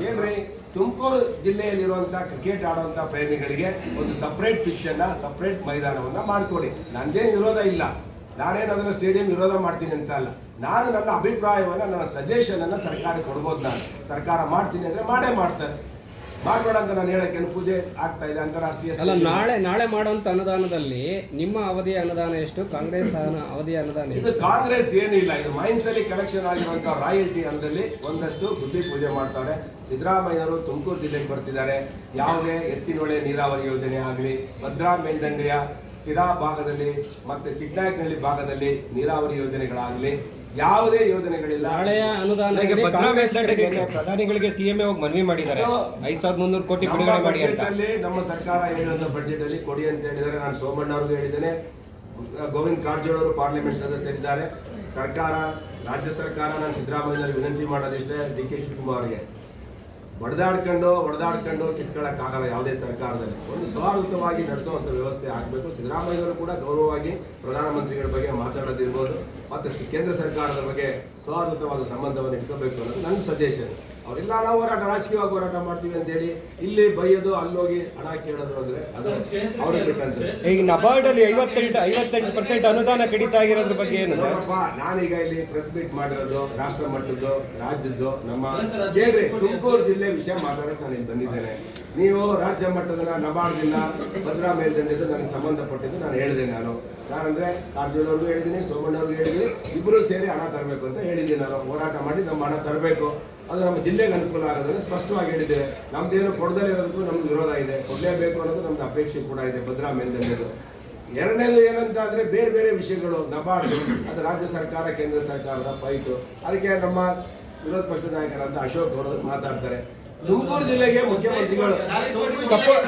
ಕೇಳ್ರಿ. ತುಮಕೂರು ಜಿಲ್ಲೆಯಲ್ಲಿರುವಂತಹ ಕ್ರಿಕೆಟ್ ಆಡುವಂತ ಪ್ರೇಮಿಗಳಿಗೆ ಒಂದು ಸಪರೇಟ್ ಪಿಚ್ ಅನ್ನ, ಸಪರೇಟ್ ಮೈದಾನವನ್ನ ಮಾಡ್ಕೊಡಿ. ನಂದೇನು ವಿರೋಧ ಇಲ್ಲ, ನಾನೇನು ಅದನ್ನ ಸ್ಟೇಡಿಯಂ ವಿರೋಧ ಮಾಡ್ತೀನಿ ಅಂತ ಅಲ್ಲ. ನಾನು ನನ್ನ ಅಭಿಪ್ರಾಯವನ್ನ, ನನ್ನ ಸಜೆಷನ್ ಅನ್ನ ಸರ್ಕಾರ ಕೊಡ್ಬೋದು. ನಾನು ಸರ್ಕಾರ ಮಾಡ್ತೀನಿ ಅಂದ್ರೆ ಮಾಡೇ ಮಾಡ್ತಾರೆ, ಮಾಡಬೇಡ ಅಂತ ನಾನು ಹೇಳಕ್ಕೆ ಪೂಜೆ ಆಗ್ತಾ ಇದೆ. ಅಂತಾರಾಷ್ಟ್ರೀಯ ಅಲ್ಲ, ನಾಳೆ ಮಾಡುವಂತ ಅನುದಾನದಲ್ಲಿ ನಿಮ್ಮ ಅವಧಿಯ ಅನುದಾನ ಎಷ್ಟು, ಕಾಂಗ್ರೆಸ್ ಅವಧಿಯ ಅನುದಾನ ಇದು ಕಾಂಗ್ರೆಸ್ ಏನಿಲ್ಲ, ಇದು ಮೈನ್ಸ್ ಅಲ್ಲಿ ಕಲೆಕ್ಷನ್ ಆಗಿರುವಂತಹ ರಾಯಲ್ಟಿ ಹಣದಲ್ಲಿ ಒಂದಷ್ಟು ಬುದ್ಧಿ ಪೂಜೆ ಮಾಡ್ತಾರೆ. ಸಿದ್ದರಾಮಯ್ಯವರು ತುಮಕೂರು ಜಿಲ್ಲೆಗೆ ಬರ್ತಿದ್ದಾರೆ. ಯಾವುದೇ ಎತ್ತಿನೊಳೆ ನೀರಾವರಿ ಯೋಜನೆ ಆಗಲಿ, ಭದ್ರಾ ಮೇಲ್ದಂಡೆಯ ಸಿರಾ ಭಾಗದಲ್ಲಿ ಮತ್ತೆ ಚಿಕ್ಕನಾಯಕನಹಳ್ಳಿ ಭಾಗದಲ್ಲಿ ನೀರಾವರಿ ಯೋಜನೆಗಳಾಗಲಿ, ಯಾವುದೇ ಯೋಜನೆಗಳಿಲ್ಲ. ನಾಳೆಯ ಅನುದಾನ ಪ್ರಧಾನಿಗಳಿಗೆ ಸಿಎಂ ಹೋಗಿ ಮನವಿ ಮಾಡಿದ್ದಾರೆ 5300 ಕೋಟಿ ಬಿಡುಗಡೆ ಮಾಡಿ ಅಂತ. ನಮ್ಮ ಸರ್ಕಾರ ಹೇಳಿದ ಬಜೆಟ್ ಅಲ್ಲಿ ಕೊಡಿ ಅಂತ ಹೇಳಿದ್ದಾರೆ. ನಾನು ಸೋಮಣ್ಣ ಅವ್ರಿಗೆ ಹೇಳಿದ್ದೇನೆ, ಗೋವಿಂದ್ ಕಾರಜೋಳ ಅವರು ಪಾರ್ಲಿಮೆಂಟ್ ಸದಸ್ಯರಿದ್ದಾರೆ. ಸರ್ಕಾರ, ರಾಜ್ಯ ಸರ್ಕಾರ, ನಾನು ಸಿದ್ದರಾಮಯ್ಯ ವಿನಂತಿ ಮಾಡೋದಿಷ್ಟೇ, DK ಶಿವಕುಮಾರ್ಗೆ ಹೊಡೆದಾಡ್ಕೊಂಡು ಕಿತ್ಕೊಳ್ಳೋಕ್ಕಾಗಲ್ಲ. ಯಾವುದೇ ಸರ್ಕಾರದಲ್ಲಿ ಒಂದು ಸೌಹಾರ್ದವಾಗಿ ನಡೆಸುವಂತ ವ್ಯವಸ್ಥೆ ಆಗಬೇಕು. ಸಿದ್ದರಾಮಯ್ಯವರು ಕೂಡ ಗೌರವವಾಗಿ ಪ್ರಧಾನಮಂತ್ರಿಗಳ ಬಗ್ಗೆ ಮಾತಾಡೋದಿರ್ಬೋದು, ಮತ್ತೆ ಕೇಂದ್ರ ಸರ್ಕಾರದ ಬಗ್ಗೆ ಸೌಹಾರ್ದವಾದ ಸಂಬಂಧವನ್ನು ಇಟ್ಕೋಬೇಕು ಅನ್ನೋದು ನನ್ನ ಸಜೆಷನ್. ಅವರೆಲ್ಲ ನಾವು ರಾಜಕೀಯವಾಗಿ ಹೋರಾಟ ಮಾಡ್ತೀವಿ ಅಂತ ಹೇಳಿ ಇಲ್ಲಿ ಬೈಯೋದು, ಅಲ್ಲೋಗಿ ಹಣ ಕೇಳೋದು ಅಂದ್ರೆ ಅದು ಅವ್ರಿಗೆ ಬಿಟ್ಟಂತೆ. ಈಗ ನಬಾರ್ಡ್ ಅಲ್ಲಿ 58% ಅನುದಾನ ಕಡಿತ ಆಗಿರೋದ್ರ ಬಗ್ಗೆ ಏನು ಸರ್? ನಾನೀಗ ಇಲ್ಲಿ ಪ್ರೆಸ್ ಮೀಟ್ ಮಾಡಿರೋದು ರಾಷ್ಟ್ರ ಮಟ್ಟದ್ದು, ರಾಜ್ಯದ್ದು, ನಮ್ಮ ಕೇಳ್ರಿ ತುಮಕೂರು ಜಿಲ್ಲೆ ವಿಷಯ ಮಾತಾಡಕ್ಕೆ ನಾನು ಇಲ್ಲಿ ಬಂದಿದ್ದೇನೆ. ನೀವು ರಾಜ್ಯ ಮಟ್ಟದ ನಬಾರ್ಡ್ದಿಂದ ಭದ್ರಾ ಮೇಲ್ದಂಡೆದು ನನಗೆ ಸಂಬಂಧಪಟ್ಟಿದ್ದು ನಾನು ಹೇಳಿದೆ. ನಾನಂದ್ರೆ ಕಾರಜೋಳ ಅವ್ರಿಗೂ ಹೇಳಿದ್ದೀನಿ, ಸೋಮಣ್ಣ ಅವ್ರಿಗೂ ಹೇಳಿದ್ದೀನಿ, ಇಬ್ಬರು ಸೇರಿ ಹಣ ತರಬೇಕು ಅಂತ ಹೇಳಿದ್ದೀನಿ. ನಾನು ಹೋರಾಟ ಮಾಡಿ ನಮ್ಮ ಹಣ ತರಬೇಕು, ಅದು ನಮ್ಮ ಜಿಲ್ಲೆಗೆ ಅನುಕೂಲ ಆಗೋದನ್ನು ಸ್ಪಷ್ಟವಾಗಿ ಹೇಳಿದ್ದೇವೆ. ನಮ್ದೇನು ಕೊಡದೇ ಇರೋದಕ್ಕೂ ನಮ್ಗೆ ವಿರೋಧ ಇದೆ, ಕೊಡಲೇಬೇಕು ಅನ್ನೋದು ನಮ್ದು ಅಪೇಕ್ಷೆ ಕೂಡ ಇದೆ ಭದ್ರಾ ಮೇಲ್ದಂಡೆದು. ಎರಡನೇದು ಏನಂತ ಅಂದ್ರೆ ಬೇರೆ ಬೇರೆ ವಿಷಯಗಳು ನಬಾರ್ಡ್, ಅದು ರಾಜ್ಯ ಸರ್ಕಾರ ಕೇಂದ್ರ ಸರ್ಕಾರದ ಫೈಟು. ಅದಕ್ಕೆ ನಮ್ಮ ವಿರೋಧ ಪಕ್ಷದ ನಾಯಕರಾದ ಅಶೋಕ್ ಅವರು ಮಾತಾಡ್ತಾರೆ. ತುಮಕೂರು ಜಿಲ್ಲೆಗೆ ಮುಖ್ಯಮಂತ್ರಿಗಳು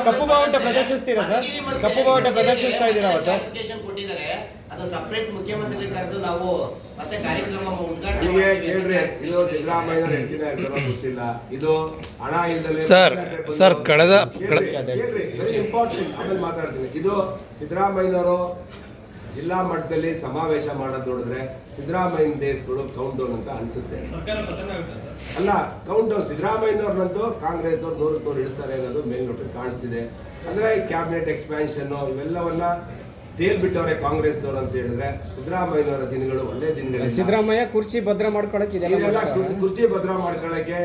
ಕಪ್ಪು ಬಾವುಟ ಪ್ರದರ್ಶಿಸ್ತೀರಾ ಸರ್? ಕಪ್ಪು ಬಾವುಟ ಪ್ರದರ್ಶಿಸ್ತಾ ಇದ್ದೀರಾ ಅವತ್ತು? ಕೊಟ್ಟಿದ್ದಾರೆ, ಅದು ಸಪರೇಟ್ ಮುಖ್ಯಮಂತ್ರಿ ಕರೆದು ನಾವು ಮತ್ತೆ ಕಾರ್ಯಕ್ರಮ ಉದ್ಘಾಟನೆ ಕೇಳ್ರಿ. ಇದು ಸಿದ್ದರಾಮಯ್ಯ ಹೆಚ್ಚಿನ ಗೊತ್ತಿಲ್ಲ, ಇದು ಹಣ ಇಲ್ಲದೆ ಸರ್ ಕಳೆದ ವೆರಿ ಇಂಪಾರ್ಟೆಂಟ್, ಆಮೇಲೆ ಮಾತಾಡ್ತೀನಿ. ಇದು ಸಿದ್ದರಾಮಯ್ಯನವರು ಜಿಲ್ಲಾ ಮಟ್ಟದಲ್ಲಿ ಸಮಾವೇಶ ಮಾಡೋದು ನೋಡಿದ್ರೆ ಸಿದ್ದರಾಮಯ್ಯನ ಡೇಸ್ಗಳು ಕೌಂಟ್ ಡೌನ್ ಅಂತ ಅನ್ಸುತ್ತೆ. ಅಲ್ಲ, ಕೌಂಟ್ ಡೌನ್ ಸಿದ್ದರಾಮಯ್ಯನವ್ರನ್ನಂತೂ ಕಾಂಗ್ರೆಸ್ನವ್ರು 100 ಇಳಿಸ್ತಾರೆ ಅನ್ನೋದು ಮೇಲ್ನೋಟಕ್ಕೆ ಕಾಣಿಸ್ತಿದೆ. ಅಂದ್ರೆ ಕ್ಯಾಬಿನೆಟ್ ಎಕ್ಸ್ಪ್ಯಾನ್ಷನ್ ಇವೆಲ್ಲವನ್ನ ತೇಲ್ಬಿಟ್ಟವ್ರೆ ಕಾಂಗ್ರೆಸ್ನವ್ರು ಅಂತ ಹೇಳಿದ್ರೆ ಸಿದ್ದರಾಮಯ್ಯನವರ ದಿನಗಳು ಒಳ್ಳೆ ದಿನಗಳು. ಸಿದ್ದರಾಮಯ್ಯ ಕುರ್ಚಿ ಭದ್ರ ಮಾಡ್ಕೊಳಕ್ಕೆ ಇದೆಲ್ಲ ಕುರ್ಚಿ ಭದ್ರ ಮಾಡ್ಕೊಳ್ಳಕ್ಕೆ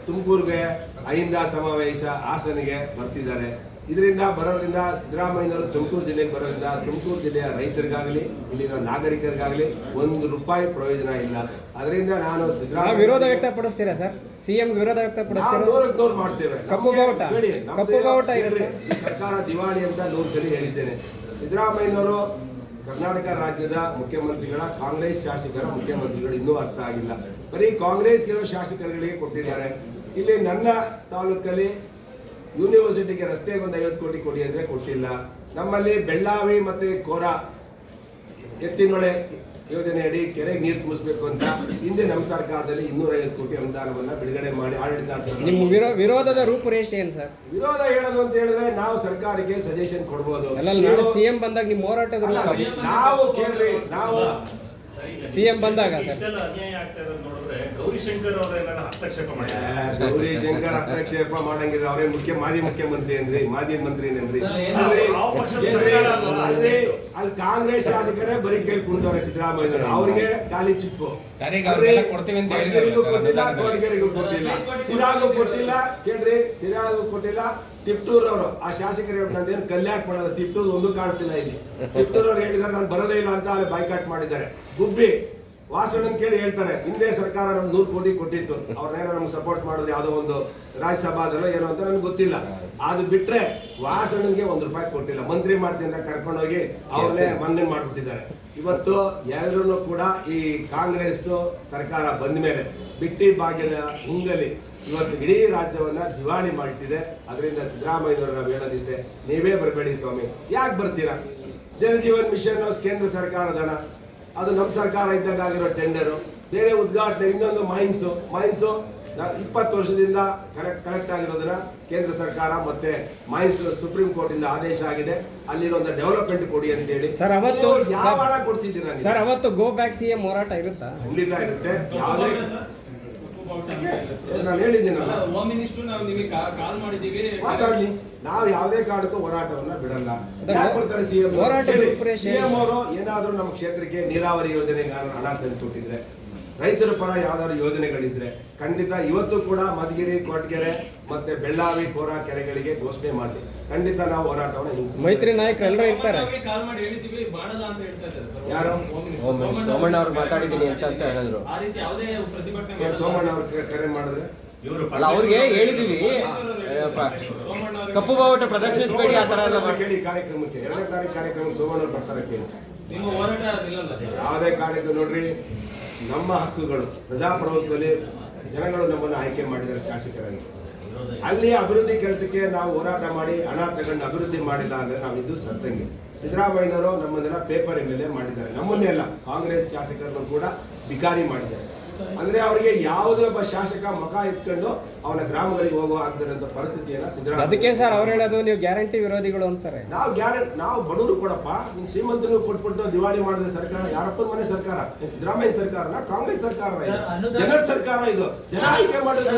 ತುಮಕೂರಿಗೆ ಅಹಿಂದ ಸಮಾವೇಶ ಹಾಸನಿಗೆ ಬರ್ತಿದ್ದಾರೆ. ಇದರಿಂದ ಬರೋದ್ರಿಂದ ಸಿದ್ದರಾಮಯ್ಯನವರು ತುಮಕೂರು ಜಿಲ್ಲೆಗೆ ಬರೋದ್ರಿಂದ ತುಮಕೂರು ಜಿಲ್ಲೆಯ ರೈತರಿಗಾಗಲಿ ಇಲ್ಲಿನ ನಾಗರಿಕರಿಗಾಗಲಿ ₹1 ಪ್ರಯೋಜನ ಇಲ್ಲ. ಅದರಿಂದ ನಾನು ಸಿದ್ದರಾಮಯ್ಯ ವಿರೋಧ ವ್ಯಕ್ತಪಡಿಸ್ತೀರಾ ಸರ್? ಸಿಎಂ ವಿರೋಧ ವ್ಯಕ್ತಪಡಿಸ್ತೀರಾ? 100% ಮಾಡ್ತೇವೆ. ಕಪ್ಪು ಬಾವುಟ ಈ ಸರ್ಕಾರ ದಿವಾಳಿ ಅಂತ 100 ಸಲ ಹೇಳಿದ್ದೇನೆ. ಸಿದ್ದರಾಮಯ್ಯನವರು ಕರ್ನಾಟಕ ರಾಜ್ಯದ ಮುಖ್ಯಮಂತ್ರಿಗಳ, ಕಾಂಗ್ರೆಸ್ ಶಾಸಕರ ಮುಖ್ಯಮಂತ್ರಿಗಳು ಇನ್ನೂ ಅರ್ಥ ಆಗಿಲ್ಲ. ಬರೀ ಕಾಂಗ್ರೆಸ್ಗಿರೋ ಶಾಸಕರುಗಳಿಗೆ ಕೊಟ್ಟಿದ್ದಾರೆ. ಇಲ್ಲಿ ನನ್ನ ತಾಲೂಕಲ್ಲಿ ಯೂನಿವರ್ಸಿಟಿಗೆ ರಸ್ತೆಗೆ ಒಂದು 50 ಕೋಟಿ ಕೊಡಿ ಅಂದ್ರೆ ಕೊಟ್ಟಿಲ್ಲ. ನಮ್ಮಲ್ಲಿ ಬೆಳ್ಳಾವಿ ಮತ್ತೆ ಕೋರಾ ಎತ್ತಿನೊಳೆ ಯೋಜನೆ ಅಡಿ ಕೆರೆಗೆ ನೀರು ತುಂಬಿಸಬೇಕು ಅಂತ ಹಿಂದೆ ನಮ್ಮ ಸರ್ಕಾರದಲ್ಲಿ 250 ಕೋಟಿ ಅನುದಾನವನ್ನ ಬಿಡುಗಡೆ ಮಾಡಿ ಆಡಳಿತ. ನಿಮ್ಮ ವಿರೋಧದ ರೂಪುರೇಷೆ ಏನು ಸರ್? ವಿರೋಧ ಹೇಳೋದು ಅಂತ ಹೇಳಿದ್ರೆ ನಾವು ಸರ್ಕಾರಕ್ಕೆ ಸಜೆಷನ್ ಕೊಡ್ಬೋದು. ನಾಳೆ ಸಿಎಂ ಬಂದಾಗ ನಿಮ್ಮ ಹೋರಾಟದ ನಾವು ಕೇಳ್ರಿ, ನಾವು ಸಿಎಂ ಬಂದಾಗ ಅನ್ಯಾಯ ಆಗ್ತಾ ಇರೋದು ನೋಡಿದ್ರೆ ಗೌರಿಶಂಕರ್ ಅವರೆಲ್ಲ ಹಸ್ತಕ್ಷೇಪ ಮಾಡಿದ್ದಾರೆ. ಗೌರಿಶಂಕರ್ ಹಸ್ತಕ್ಷೇಪ ಮಾಡಂಗಿದ್ರೆ ಅವರೇ ಮಾಜಿ ಮುಖ್ಯಮಂತ್ರಿ ಏನ್ರಿ, ಮಾಜಿ ಮಂತ್ರಿ ಏನ್ರಿ? ಅಲ್ಲಿ ಕಾಂಗ್ರೆಸ್ ಶಾಸಕರೇ ಬರೀ ಕೈ ಕುಣಿದವ್ರೆ ಸಿದ್ದರಾಮಯ್ಯ. ಅವ್ರಿಗೆ ಖಾಲಿ ಚಿಪ್ಪು. ಕೊಟ್ಟಿಲ್ಲ, ತೋಟಗೆರೆಗೂ ಕೊಟ್ಟಿಲ್ಲ, ಸಿರಾಗೂ ಕೊಟ್ಟಿಲ್ಲ. ಕೇಳ್ರಿ, ಸಿರಾಗೂ ಕೊಟ್ಟಿಲ್ಲ. ತಿಪ್ಟೂರ್ ಅವರು ಆ ಶಾಸಕರು ನಂದೇನು ಕಲ್ಯಾಕ್ ಮಾಡೋದು, ತಿಪ್ಟೂರ್ ಒಂದು ಕಾಣ್ತಿಲ್ಲ ಇಲ್ಲಿ. ತಿಪ್ಟೂರ್ ಅವ್ರು ಹೇಳಿದಾರೆ ನಾನು ಬರೋದೇ ಇಲ್ಲ ಅಂತ ಅಲ್ಲಿ ಬೈಕಾಟ್ ಮಾಡಿದ್ದಾರೆ. ಗುಬ್ಬಿ ವಾಸಣ್ಣನ್ ಕೇಳಿ ಹೇಳ್ತಾರೆ ಹಿಂದೆ ಸರ್ಕಾರ ನಮ್ಗೆ 100 ಕೋಟಿ ಕೊಟ್ಟಿತ್ತು, ಅವ್ರನ್ನೇನೋ ನಮ್ಗೆ ಸಪೋರ್ಟ್ ಮಾಡಿದ್ರೆ ಯಾವುದೋ ಒಂದು ರಾಜ್ಯಸಭಾದಲ್ಲೋ ಏನೋ ಅಂತ ನನಗೆ ಗೊತ್ತಿಲ್ಲ. ಅದು ಬಿಟ್ರೆ ವಾಸಣ್ಣನ್ಗೆ ₹1 ಕೊಟ್ಟಿಲ್ಲ. ಮಂತ್ರಿ ಮಾಡ್ದಿಂದ ಕರ್ಕೊಂಡೋಗಿ ಅವ್ರನ್ನೇ ಮಂದೆ ಮಾಡ್ಬಿಟ್ಟಿದ್ದಾರೆ. ಇವತ್ತು ಎಲ್ಲರೂ ಕೂಡ ಈ ಕಾಂಗ್ರೆಸ್ ಸರ್ಕಾರ ಬಂದ ಮೇಲೆ ಬಿಟ್ಟಿ ಭಾಗ್ಯದ ಉಂಗಲಿ ಇವತ್ತು ಇಡೀ ರಾಜ್ಯವನ್ನ ದಿವಾಳಿ ಮಾಡ್ತಿದೆ. ಅದರಿಂದ ಸಿದ್ದರಾಮಯ್ಯನವರು ನಾವು ಹೇಳೋದಿಷ್ಟೇ, ನೀವೇ ಬರಬೇಡಿ ಸ್ವಾಮಿ. ಯಾಕೆ ಬರ್ತೀರಾ? ಜಲಜೀವನ್ ಮಿಷನ್ ಕೇಂದ್ರ ಸರ್ಕಾರದ ಹಣ, ಅದು ನಮ್ಮ ಸರ್ಕಾರ ಇದ್ದಾಗ ಆಗಿರೋ ಟೆಂಡರು, ಬೇರೆ ಉದ್ಘಾಟನೆ, ಇನ್ನೊಂದು ಮೈನ್ಸು 20 ವರ್ಷದಿಂದ ಕಲೆಕ್ಟ್ ಆಗಿರೋದನ್ನ ಕೇಂದ್ರ ಸರ್ಕಾರ ಮತ್ತೆ ಮೈನ್ಸ್ ಸುಪ್ರೀಂ ಕೋರ್ಟ್ ಇಂದ ಆದೇಶ ಆಗಿದೆ, ಅಲ್ಲಿರುವಂತ ಡೆವಲಪ್ಮೆಂಟ್ ಕೊಡಿ ಅಂತ ಹೇಳಿ. ಸರ್ ಅವತ್ತು ಯಾವ ಹಣ ಕೊಡ್ತಿದ್ದೀರಾ? ಸರ್ ಅವತ್ತು ಗೋ ಬ್ಯಾಕ್ ಸಿಎಂ ಹೋರಾಟ ಇರುತ್ತಾ? ಖಂಡಿತ ಇರುತ್ತೆ. ಯಾವುದೇ ನಾನು ಹೇಳಿದ್ದೀನಲ್ಲ, ಹೋಮ್ ಮಿನಿಸ್ಟರ್ ನಾವು ನಿಮಗೆ ಕಾಲ್ ಮಾಡಿದ್ದೀವಿ, ಮಾತಾಡ್ಲಿ. ನಾವು ಯಾವುದೇ ಕಾರಣಕ್ಕೂ ಹೋರಾಟವನ್ನ ಬಿಡಲ್ಲ. ಯಾಕೆ ಬರ್ತಾರೆ ಹೋರಾಟ ಸಿಎಂ ಅವರು? ಏನಾದ್ರೂ ನಮ್ಮ ಕ್ಷೇತ್ರಕ್ಕೆ ನೀರಾವರಿ ಯೋಜನೆಗೆ ಹಣ ತಂದು ಕೊಟ್ಟಿದ್ರೆ, ರೈತರ ಪರ ಯಾವ್ದಾದ್ರು ಯೋಜನೆಗಳಿದ್ರೆ ಖಂಡಿತ ಇವತ್ತು ಕೂಡ ಮಧುಗಿರಿ, ಕೊಟ್ಗೆರೆ ಮತ್ತೆ ಬೆಳ್ಳಾವಿ, ಕೋರಾ ಕೆರೆಗಳಿಗೆ ಘೋಷಣೆ ಮಾಡಿ ಖಂಡಿತ ನಾವು ಹೋರಾಟವನ್ನು ಮೈತ್ರಿ ನಾಯಕರು ಎಲ್ಲರೂ ಇರ್ತಾರೆ. ಕಾಲ್ ಮಾಡಿ ಹೇಳಿದ್ದೀವಿ, ಮಾಡಲ್ಲ ಅಂತ ಹೇಳ್ತಾ ಇದ್ದಾರೆ ಸರ್. ಯಾರು? ಸೋಮಣ್ಣ ಅವ್ರು ಮಾತಾಡಿದ್ದೀನಿ ಅಂತ ಹೇಳಿದ್ರು. ಆ ರೀತಿ ಯಾವುದೇ ಪ್ರತಿಭಟನೆ ಸೋಮಣ್ಣ ಅವ್ರ ಕರೆ ಮಾಡಿದ್ರೆ ಇವರು ಅಲ್ಲ, ಅವ್ರಿಗೆ ಹೇಳಿದೀವಿ ಕಪ್ಪು ಬಾವುಟ ಪ್ರದರ್ಶಿಸಬೇಡಿ ಆ ತರ ಎಲ್ಲ ಮಾಡಿ. ಕೇಳಿ ಕಾರ್ಯಕ್ರಮಕ್ಕೆ 2ನೇ ತಾರೀಕು ಕಾರ್ಯಕ್ರಮಕ್ಕೆ ಸೋಮಣ್ಣ ಅವ್ರು ಬರ್ತಾರೆ ಕೇಳಿ. ನಿಮ್ಮ ಹೋರಾಟ ನಿಲ್ಲಲ್ಲ ಸರ್. ಯಾವುದೇ ಕಾರ್ಯಕ್ರಮ ನೋಡ್ರಿ, ನಮ್ಮ ಹಕ್ಕುಗಳು ಪ್ರಜಾಪ್ರಭುತ್ವದಲ್ಲಿ ಜನಗಳು ನಮ್ಮನ್ನು ಆಯ್ಕೆ ಮಾಡಿದ್ದಾರೆ ಶಾಸಕರಾಗಿ. ಅಲ್ಲಿ ಅಭಿವೃದ್ಧಿ ಕೆಲಸಕ್ಕೆ ನಾವು ಹೋರಾಟ ಮಾಡಿ ಹಣ ತಗೊಂಡು ಅಭಿವೃದ್ಧಿ ಮಾಡಿಲ್ಲ ಅಂದ್ರೆ ನಾವಿದ್ದು ಸತ್ತಂಗೆ. ಸಿದ್ದರಾಮಯ್ಯನವರು ನಮ್ಮನ್ನೆಲ್ಲ ಪೇಪರ್ ಮೇಲೆ ಮಾಡಿದ್ದಾರೆ, ನಮ್ಮನ್ನೇ ಅಲ್ಲ ಕಾಂಗ್ರೆಸ್ ಶಾಸಕರನ್ನು ಕೂಡ ಬಿಕಾರಿ ಮಾಡಿದ್ದಾರೆ. ಅಂದ್ರೆ ಅವರಿಗೆ ಯಾವುದೇ ಒಬ್ಬ ಶಾಸಕ ಮುಖ ಇಟ್ಕೊಂಡು ಅವನ ಗ್ರಾಮಗಳಿಗೆ ಹೋಗುವ ಆಗ್ತಿರೋಂಥ ಪರಿಸ್ಥಿತಿಯನ್ನ ಸಿದ್ದರಾಮಯ್ಯ. ಅದಕ್ಕೆ ಸರ್ ಅವ್ರು ಹೇಳೋದು ನೀವು ಗ್ಯಾರಂಟಿ ವಿರೋಧಿಗಳು ಅಂತಾರೆ. ನಾವು ಬಡವರು ಕೊಡಪ್ಪ, ನೀನು ಶ್ರೀಮಂತರು ಕೊಟ್ಬಿಟ್ಟು ದಿವಾಳಿ ಮಾಡಿದ ಸರ್ಕಾರ ಯಾರಪ್ಪನ ಮನೆ ಸರ್ಕಾರ? ಸಿದ್ದರಾಮಯ್ಯ ಸರ್ಕಾರನ ಕಾಂಗ್ರೆಸ್ ಸರ್ಕಾರ? ಜನರ ಸರ್ಕಾರ ಇದು. ಜನ ಆಯ್ಕೆ ಮಾಡಿದ್ರೆ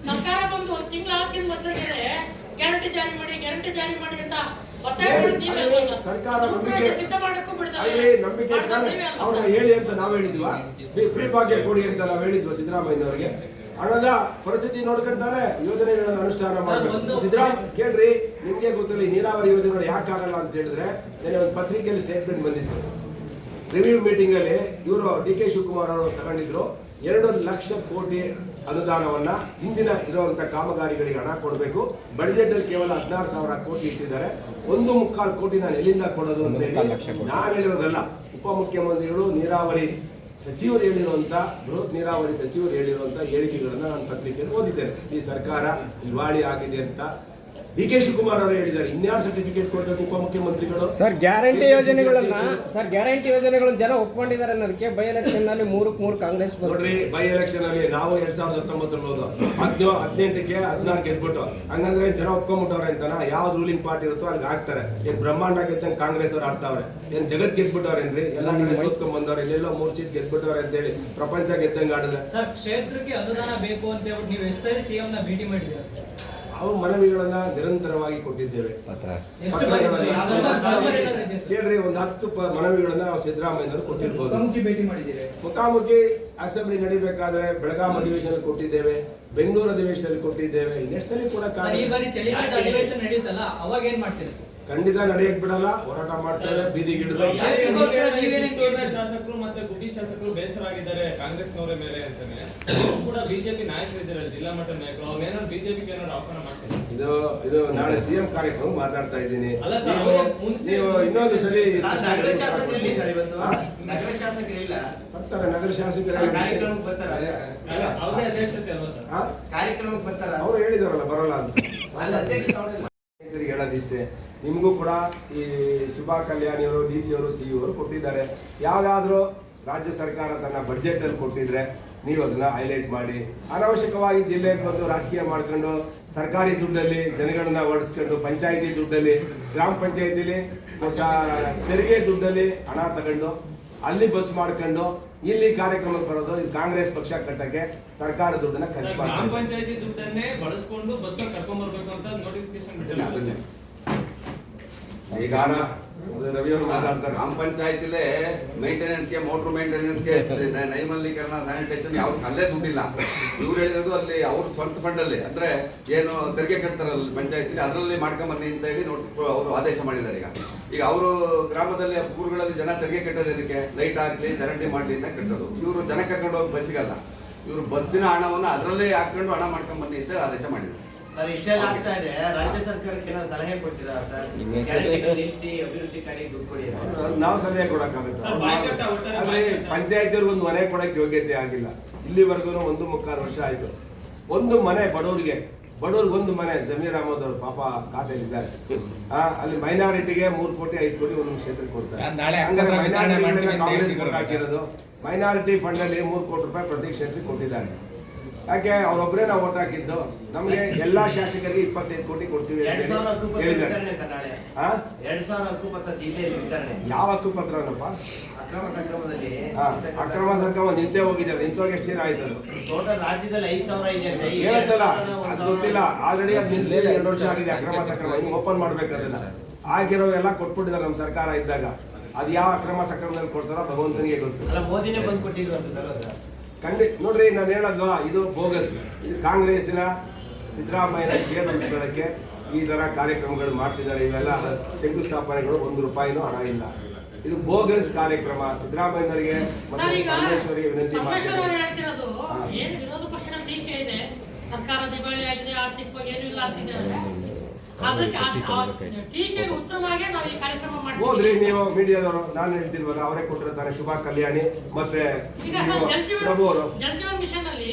ಸರ್ಕಾರ ಬಂದು 1 ತಿಂಗಳ ಆಗಿನ ಮೊದಲೇ ಗ್ಯಾರಂಟಿ ಜಾರಿ ಮಾಡಿ ಅಂತ ಒತ್ತಾಯ ಮಾಡಿದ್ ನೀವೇ ಅಲ್ವಾ ಸರ್? ಸರ್ಕಾರ ಸಿದ್ಧ ಮಾಡಕ್ಕೂ ಬಿಡ್ತಾರೆ. ನಂಬಿಕೆ ಅವ್ರನ್ನ ಹೇಳಿ ಅಂತ ನಾವು ಹೇಳಿದ್ವಾ? ಫ್ರೀ ಭಾಗ್ಯ ಕೊಡಿ ಅಂತ ನಾವು ಹೇಳಿದ್ವಾ ಸಿದ್ದರಾಮಯ್ಯನವರಿಗೆ? ಹಣದ ಪರಿಸ್ಥಿತಿ ನೋಡ್ಕೊಂತಾರೆ ಯೋಜನೆಗಳನ್ನ ಅನುಷ್ಠಾನ ಮಾಡಬೇಕು. ಸಿದ್ದರಾಮಯ್ಯ ಕೇಳ್ರಿ, ನಿಮ್ಗೆ ಗೊತ್ತಿಲ್ಲ ಈ ನೀರಾವರಿ ಯೋಜನೆಗಳು ಯಾಕಾಗಲ್ಲ ಅಂತ ಹೇಳಿದ್ರೆ, ನನಗೆ ಒಂದು ಪತ್ರಿಕೆಯಲ್ಲಿ ಸ್ಟೇಟ್ಮೆಂಟ್ ಬಂದಿತ್ತು. ರಿವ್ಯೂ ಮೀಟಿಂಗ್ ಅಲ್ಲಿ ಇವರು DK ಶಿವಕುಮಾರ್ ಅವರು ತಗೊಂಡಿದ್ರು 2 ಲಕ್ಷ ಕೋಟಿ ಅನುದಾನವನ್ನ ಹಿಂದಿನ ಇರುವಂತ ಕಾಮಗಾರಿಗಳಿಗೆ ಹಣ ಕೊಡಬೇಕು. ಬಜೆಟ್ ಅಲ್ಲಿ ಕೇವಲ 16,000 ಕೋಟಿ ಇಟ್ಟಿದ್ದಾರೆ. 1.25 ಕೋಟಿ ನಾನು ಎಲ್ಲಿಂದ ಕೊಡೋದು ಅಂತ ಹೇಳಿ ನಾನು ಹೇಳಿರೋದಲ್ಲ, ಉಪಮುಖ್ಯಮಂತ್ರಿಗಳು ನೀರಾವರಿ ಸಚಿವರು ಹೇಳಿರುವಂತ, ಬೃಹತ್ ನೀರಾವರಿ ಸಚಿವರು ಹೇಳಿರುವಂತ ಹೇಳಿಕೆಗಳನ್ನ ನಾನು ಪತ್ರಿಕೆಯಲ್ಲಿ ಓದಿದ್ದೇನೆ. ಈ ಸರ್ಕಾರ ದಿವಾಳಿ ಆಗಿದೆ ಅಂತ DK ಶಿವಕುಮಾರ್ ಅವರು ಹೇಳಿದ್ದಾರೆ. ಇನ್ಯಾರು ಸರ್ಟಿಫಿಕೇಟ್ ಕೊಡಬೇಕು ಉಪಮುಖ್ಯಮಂತ್ರಿಗಳು? ಸರ್ ಗ್ಯಾರಂಟಿ ಯೋಜನೆಗಳನ್ನ ಜನ ಒಪ್ಕೊಂಡಿದ್ದಾರೆ ಅನ್ನೋದಕ್ಕೆ ಬೈ ಎಲೆಕ್ಷನ್ ನಲ್ಲಿ 3 ಕಾಂಗ್ರೆಸ್ ನೋಡ್ರಿ, ಬೈ ಎಲೆಕ್ಷನ್ ಅಲ್ಲಿ ನಾವು 2019 ಹೋದ 18ಕ್ಕೆ 16 ಗೆದ್ಬಿಟ್ಟು, ಹಂಗಂದ್ರೆ ಜನ ಒಪ್ಕೊಂಡ್ಬಿಟ್ಟವ್ರೆ ಅಂತಾನ? ಯಾವ್ದು ರೂಲಿಂಗ್ ಪಾರ್ಟಿ ಇರುತ್ತೋ ಅಲ್ಲಿ ಆಗ್ತಾರೆ. ಏನ್ ಬ್ರಹ್ಮಾಂಡ ಗೆದ್ದಂಗೆ ಕಾಂಗ್ರೆಸ್ ಅವ್ರು ಆಡ್ತಾವ್ರೆ? ಏನ್ ಜಗತ್ ಗೆದ್ಬಿಟ್ಟವ್ರೇನ್ರಿ? ಎಲ್ಲ ಕಡೆ ಸೋತ್ಕೊಂಡ್ ಬಂದವ್ರೆ, ಎಲ್ಲೆಲ್ಲೋ 3 ಸೀಟ್ ಗೆದ್ಬಿಟ್ಟವ್ರೆ ಅಂತ ಹೇಳಿ ಪ್ರಪಂಚ ಗೆದ್ದಂಗೆ ಆಡಿದ್ರೆ. ಸರ್ ಕ್ಷೇತ್ರಕ್ಕೆ ಅನುದಾನ ಬೇಕು ಅಂತ ಹೇಳ್ಬಿಟ್ಟು ನೀವು ಎಷ್ಟು ಸಾರಿ ಸಿಎಂ ನ ಭೇಟಿ ಮಾಡಿದ್ದೀರಾ ಸರ್? ನಾವು ಮನವಿಗಳನ್ನ ನಿರಂತರವಾಗಿ ಕೊಟ್ಟಿದ್ದೇವೆ. ಕೇಳ್ರಿ, ಒಂದು 10 ಮನವಿಗಳನ್ನ ನಾವು ಸಿದ್ದರಾಮಯ್ಯನವರು ಕೊಟ್ಟಿರ್ಬೋದು. ಮುಖಾಮುಖಿ ಅಸೆಂಬ್ಲಿ ನಡೀಬೇಕಾದ್ರೆ ಬೆಳಗಾಂ ಅಧಿವೇಶನ ಕೊಟ್ಟಿದ್ದೇವೆ, ಬೆಂಗಳೂರು ಅಧಿವೇಶನದಲ್ಲಿ ಕೊಟ್ಟಿದ್ದೇವೆ. ಇನ್ನೆಷ್ಟು ಸಲ ಕೂಡ ಈ ಬಾರಿ ಚಳಿಗಾಲ ಅಧಿವೇಶನ ನಡೆಯುತ್ತಲ್ಲ, ಅವಾಗ ಏನ್ ಮಾಡ್ತೀರಾ ಸರ್? ಖಂಡಿತ ನಡೆಯಕ್ ಬಿಡಲ್ಲ, ಹೋರಾಟ ಮಾಡ್ತೇವೆ, ಬೀದಿಗಿಳಿದ ಶಾಸಕರು ಮತ್ತೆ ಗುಬ್ಬಿ ಶಾಸಕರು ಬೇಸರ ಆಗಿದ್ದಾರೆ ಕಾಂಗ್ರೆಸ್ನವರ ಮೇಲೆ ಅಂತಾನೆ ಕೂಡ ಬಿಜೆಪಿ ನಾಯಕರಿದ್ದಾರೆ, ಜಿಲ್ಲಾ ಮಟ್ಟ ನಾಯಕರು. ಅವ್ರೇನಾದ್ರು ಬಿಜೆಪಿಗೆ ಏನಾದ್ರು ಆಹ್ವಾನ ಮಾಡ್ತಾರೆ? ಇದು ನಾಳೆ ಸಿಎಂ ಕಾರ್ಯಕ್ರಮ ಮಾತಾಡ್ತಾ ಇದ್ದೀನಿ. ಅಲ್ಲ ಸರ್, ನೀವು ಇನ್ನೊಂದು ಸರಿ ನಗರ ಶಾಸಕರಿಲ್ಲ ಸರ್, ಇವತ್ತು ನಗರ ಶಾಸಕರಿಲ್ಲ ಬರ್ತಾರೆ. ನಗರ ಶಾಸಕರು ಕಾರ್ಯಕ್ರಮಕ್ಕೆ ಬರ್ತಾರ? ಅವರೇ ಅಧ್ಯಕ್ಷತೆ ಅಲ್ವಾ ಸರ್? ಕಾರ್ಯಕ್ರಮಕ್ಕೆ ಬರ್ತಾರ? ಅವ್ರು ಹೇಳಿದಾರಲ್ಲ ಬರಲ್ಲ ಅಂತ. ಅಲ್ಲಿ ಅಧ್ಯಕ್ಷ ಹೇಳೋದಿಷ್ಟೇ, ನಿಮಗೂ ಕೂಡ ಈ ಶುಭಾ ಕಲ್ಯಾಣಿಯವರು, DC ಅವರು, CE ಅವರು ಕೊಟ್ಟಿದ್ದಾರೆ. ಯಾವ್ದಾದ್ರು ರಾಜ್ಯ ಸರ್ಕಾರ ತನ್ನ ಬಡ್ಜೆಟ್ ಅಲ್ಲಿ ಕೊಟ್ಟಿದ್ರೆ ನೀವು ಅದನ್ನ ಹೈಲೈಟ್ ಮಾಡಿ. ಅನಾವಶ್ಯಕವಾಗಿ ಜಿಲ್ಲೆಗೆ ಬಂದು ರಾಜಕೀಯ ಮಾಡ್ಕೊಂಡು ಸರ್ಕಾರಿ ದುಡ್ಡಲ್ಲಿ ಜನಗಳನ್ನ ಓಡಿಸ್ಕೊಂಡು, ಪಂಚಾಯಿತಿ ದುಡ್ಡಲ್ಲಿ, ಗ್ರಾಮ ಪಂಚಾಯಿತಿಲಿ ತೆರಿಗೆ ದುಡ್ಡಲ್ಲಿ ಹಣ ತಗೊಂಡು ಅಲ್ಲಿ ಬಸ್ ಮಾಡ್ಕೊಂಡು ಇಲ್ಲಿ ಕಾರ್ಯಕ್ರಮಕ್ಕೆ ಬರೋದು. ಇದು ಕಾಂಗ್ರೆಸ್ ಪಕ್ಷ ಕಟ್ಟಕ್ಕೆ ಸರ್ಕಾರ ದುಡ್ಡನ್ನ ಖರ್ಚು ಮಾಡಿ ಗ್ರಾಮ ಪಂಚಾಯತಿ ದುಡ್ಡನ್ನೇ ಬಳಸ್ಕೊಂಡು ಬಸ್ ಕರ್ಕೊಂಡ್ ಬರ್ಬೇಕು ಅಂತ ನೋಟಿಫಿಕೇಶನ್ ಬಿಟ್ಟಿಲ್ಲ. ಈಗ ರವಿ ಅವರು ಮಾತಾಡ್ತಾರೆ. ಗ್ರಾಮ ಪಂಚಾಯತಿಲೇ ಮೇಂಟೆನೆನ್ಸ್ಗೆ, ಮೋಟರ್ ಮೇಂಟೆನೆನ್ಸ್ಗೆ, ನೈರ್ಮಲ್ಯೀಕರಣ, ಸ್ಯಾನಿಟೇಷನ್ ಯಾವ್ದು ಅಲ್ಲೇ ದುಡ್ಡಿಲ್ಲ. ಇವ್ರು ಹೇಳಿರೋದು ಅಲ್ಲಿ ಅವ್ರ ಸ್ವಂತ ಫಂಡ್ ಅಲ್ಲಿ, ಅಂದ್ರೆ ಏನು ತೆರಿಗೆ ಕಟ್ತಾರಲ್ಲ ಪಂಚಾಯತಿ, ಅದರಲ್ಲಿ ಮಾಡ್ಕೊಂಬನ್ನಿ ಅಂತ ಹೇಳಿ ಅವರು ಆದೇಶ ಮಾಡಿದ್ದಾರೆ. ಈಗ ಈಗ ಅವರು ಗ್ರಾಮದಲ್ಲಿ ಊರುಗಳಲ್ಲಿ ಜನ ತೆರಿಗೆ ಕಟ್ಟೋದು ಇದಕ್ಕೆ ಲೈಟ್ ಹಾಕ್ಲಿ ಚರಂಡಿ ಮಾಡ್ಲಿ ಅಂತ ಕಟ್ಟೋದು. ಇವರು ಜನ ಕರ್ಕೊಂಡು ಹೋಗಿ ಬಸ್ಸಿಗಲ್ಲ, ಇವರು ಬಸ್ಸಿನ ಹಣವನ್ನು ಅದರಲ್ಲೇ ಹಾಕೊಂಡು ಹಣ ಮಾಡ್ಕೊಂಡ್ ಬನ್ನಿ ಅಂತ ಆದೇಶ ಮಾಡಿದ್ರು. ಸರ್ ಇಷ್ಟೆಲ್ಲ ಆಗ್ತಾ ಇದೆ, ರಾಜ್ಯ ಸರ್ಕಾರಕ್ಕೆ ಏನೋ ಸಲಹೆ ಕೊಡ್ತೀರಾ ಸರ್? ಗ್ಯಾರಂಟಿಗಳು ನಿಲ್ಲಿಸಿ ಅಭಿವೃದ್ಧಿ ಕಾರ್ಯ ದುಡ್ಡು ಕೊಡಿ ಅಂತ. ನಾವು ಸಲಹೆ ಸರ್, ಬಾಯ್ಕಾಟ ಒಟ್ಟಾರೆ ಕೊಡಕ್ಕಾಗುತ್ತೆ. ಬಾಯ್ಕಾಟ. ಪಂಚಾಯತಿಯವ್ರಿಗೆ ಒಂದು ಮನೆ ಕೊಡಕ್ಕೆ ಯೋಗ್ಯತೆ ಆಗಿಲ್ಲ. ಇಲ್ಲಿವರೆಗೂ 1.25 ವರ್ಷ ಆಯ್ತು. ಒಂದು ಮನೆ ಬಡವ್ರಿಗೆ ಒಂದು ಮನೆ ಜಮೀರ್ ಅಹಮದ್ ಅವರು ಪಾಪ ಖಾತೆಯಲ್ಲಿದ್ದಾರೆ. ಅಲ್ಲಿ ಮೈನಾರಿಟಿಗೆ 3 ಕೋಟಿ 5 ಕೋಟಿ ಒಂದೊಂದು ಕ್ಷೇತ್ರಕ್ಕೆ ಕೊಡ್ತಾರೆ. ಹಂಗಾದ್ರೆ ಮೈನಾರಿಟಿ ಕಾಂಗ್ರೆಸ್ ಹಾಕಿರೋದು ಮೈನಾರಿಟಿ ಫಂಡ್ ಅಲ್ಲಿ 3 ಕೋಟಿ ರೂಪಾಯಿ ಪ್ರತಿ ಕ್ಷೇತ್ರಕ್ಕೆ ಕೊಟ್ಟಿದ್ದಾರೆ. ಯಾಕೆ ಅವ್ರೊಬ್ಬರೇ ನಾವು ಓಟ್ ಹಾಕಿದ್ದು? ನಮ್ಗೆ ಎಲ್ಲಾ ಶಾಸಕರಿಗೆ 25 ಕೋಟಿ ಕೊಡ್ತೀವಿ ಅಂತ 2000 ಹಕ್ಕುಪತ್ರ ಹೇಳಿದ್ದಾರೆ. ವಿತರಣೆ ಸರ್ ನಾಳೆ. 2000 ಹಕ್ಕುಪತ್ರ ಜಿಲ್ಲೆಯಲ್ಲಿ ವಿತರಣೆ. ಯಾವ ಹಕ್ಕುಪತ್ರನಪ್ಪ? ಅಕ್ರಮ ಸಂಕ್ರಮದಲ್ಲಿ ಅಕ್ರಮ ಸಂಕ್ರಮ ನಿಂತೇ ಹೋಗಿದ್ದಾರೆ. ನಿಂತೋಗಿ ಎಷ್ಟು ದಿನ ಆಯ್ತು? ಟೋಟಲ್ ರಾಜ್ಯದಲ್ಲಿ 5000 ಇದೆ ಅಂತ. ಈಗ ಹೇಳ್ತಲ್ಲ, 2000 ಅದು ಗೊತ್ತಿಲ್ಲ. ಆಲ್ರೆಡಿ ಅದು ನಿಲ್ಸಿ 2 ವರ್ಷ ಆಗಿದೆ. ಅಕ್ರಮ ಸಕ್ರಮ ಇನ್ನು ಓಪನ್ ಮಾಡ್ಬೇಕದನ್ನ. ಆಗಿರೋ ಎಲ್ಲ ಕೊಟ್ಬಿಟ್ಟಿದ್ದಾರೆ ನಮ್ಮ ಸರ್ಕಾರ ಇದ್ದಾಗ. ಅದು ಯಾವ ಅಕ್ರಮ ಸಕ್ರಮದಲ್ಲಿ ಕೊಡ್ತಾರೋ ಭಗವಂತನಿಗೆ ಗೊತ್ತು. ಅಲ್ಲ, ಮೋದಿನೇ ಬಂದು ಕೊಟ್ಟಿದ್ರು ಅನ್ಸುತ್ತಲ್ಲ ಸರ್? ನೋಡ್ರಿ, ನಾನು ಹೇಳೋದು ಇದು ಬೋಗಸ್. ಇದು ಕಾಂಗ್ರೆಸ್ಸಿನ ಸಿದ್ದರಾಮಯ್ಯ ಗೇರ್ ಉಳಿಸ್ಕೊಳ್ಳೋಕ್ಕೆ ಈ ತರ ಕಾರ್ಯಕ್ರಮಗಳು ಮಾಡ್ತಿದ್ದಾರೆ. ಇವೆಲ್ಲ ಶಂಕುಸ್ಥಾಪನೆಗಳು 1 ರೂಪಾಯಿನೂ ಹಣ ಇಲ್ಲ. ಇದು ಬೋಗಸ್ ಕಾರ್ಯಕ್ರಮ. ಸಿದ್ದರಾಮಯ್ಯನವರಿಗೆ ಸರ್, ಮತ್ತು ಈಗ ಪರಮೇಶ್ವರಿಗೆ ವಿನಂತಿ ಪರಮೇಶ್ವರ್ ಅವರು ಮಾಡ್ತಾರೆ. ಹೇಳ್ತಿರೋದು ಏನು ವಿರೋಧ ಪಕ್ಷಗಳ ಟೀಕೆ ಇದೆ, ಸರ್ಕಾರ ದಿವಾಳಿ ಆಗಿದೆ, ಆರ್ಥಿಕವಾಗಿ ಏನು ಇಲ್ಲ ಅಂತಿದ್ದಾರೆ. ಅದಕ್ಕೆ ಟೀಕೆಗೆ ಉತ್ತರವಾಗಿ ನಾವು ಈ ಕಾರ್ಯಕ್ರಮ ಹೋದ್ರಿ ಮಾಡ್ತೀವಿ. ನೀವು ಮೀಡಿಯಾದವರು. ನಾನು ಹೇಳ್ತಿಲ್ವಲ್ಲ, ಅವರೇ ಕೊಟ್ಟಿರ್ತಾರೆ. ಶುಭಾ ಕಲ್ಯಾಣಿ ಮತ್ತೆ ಈಗ ಸರ್, ಪ್ರಭು ಅವರು ಜಲ್ ಜೀವನ್ ಮಿಷನ್ ಅಲ್ಲಿ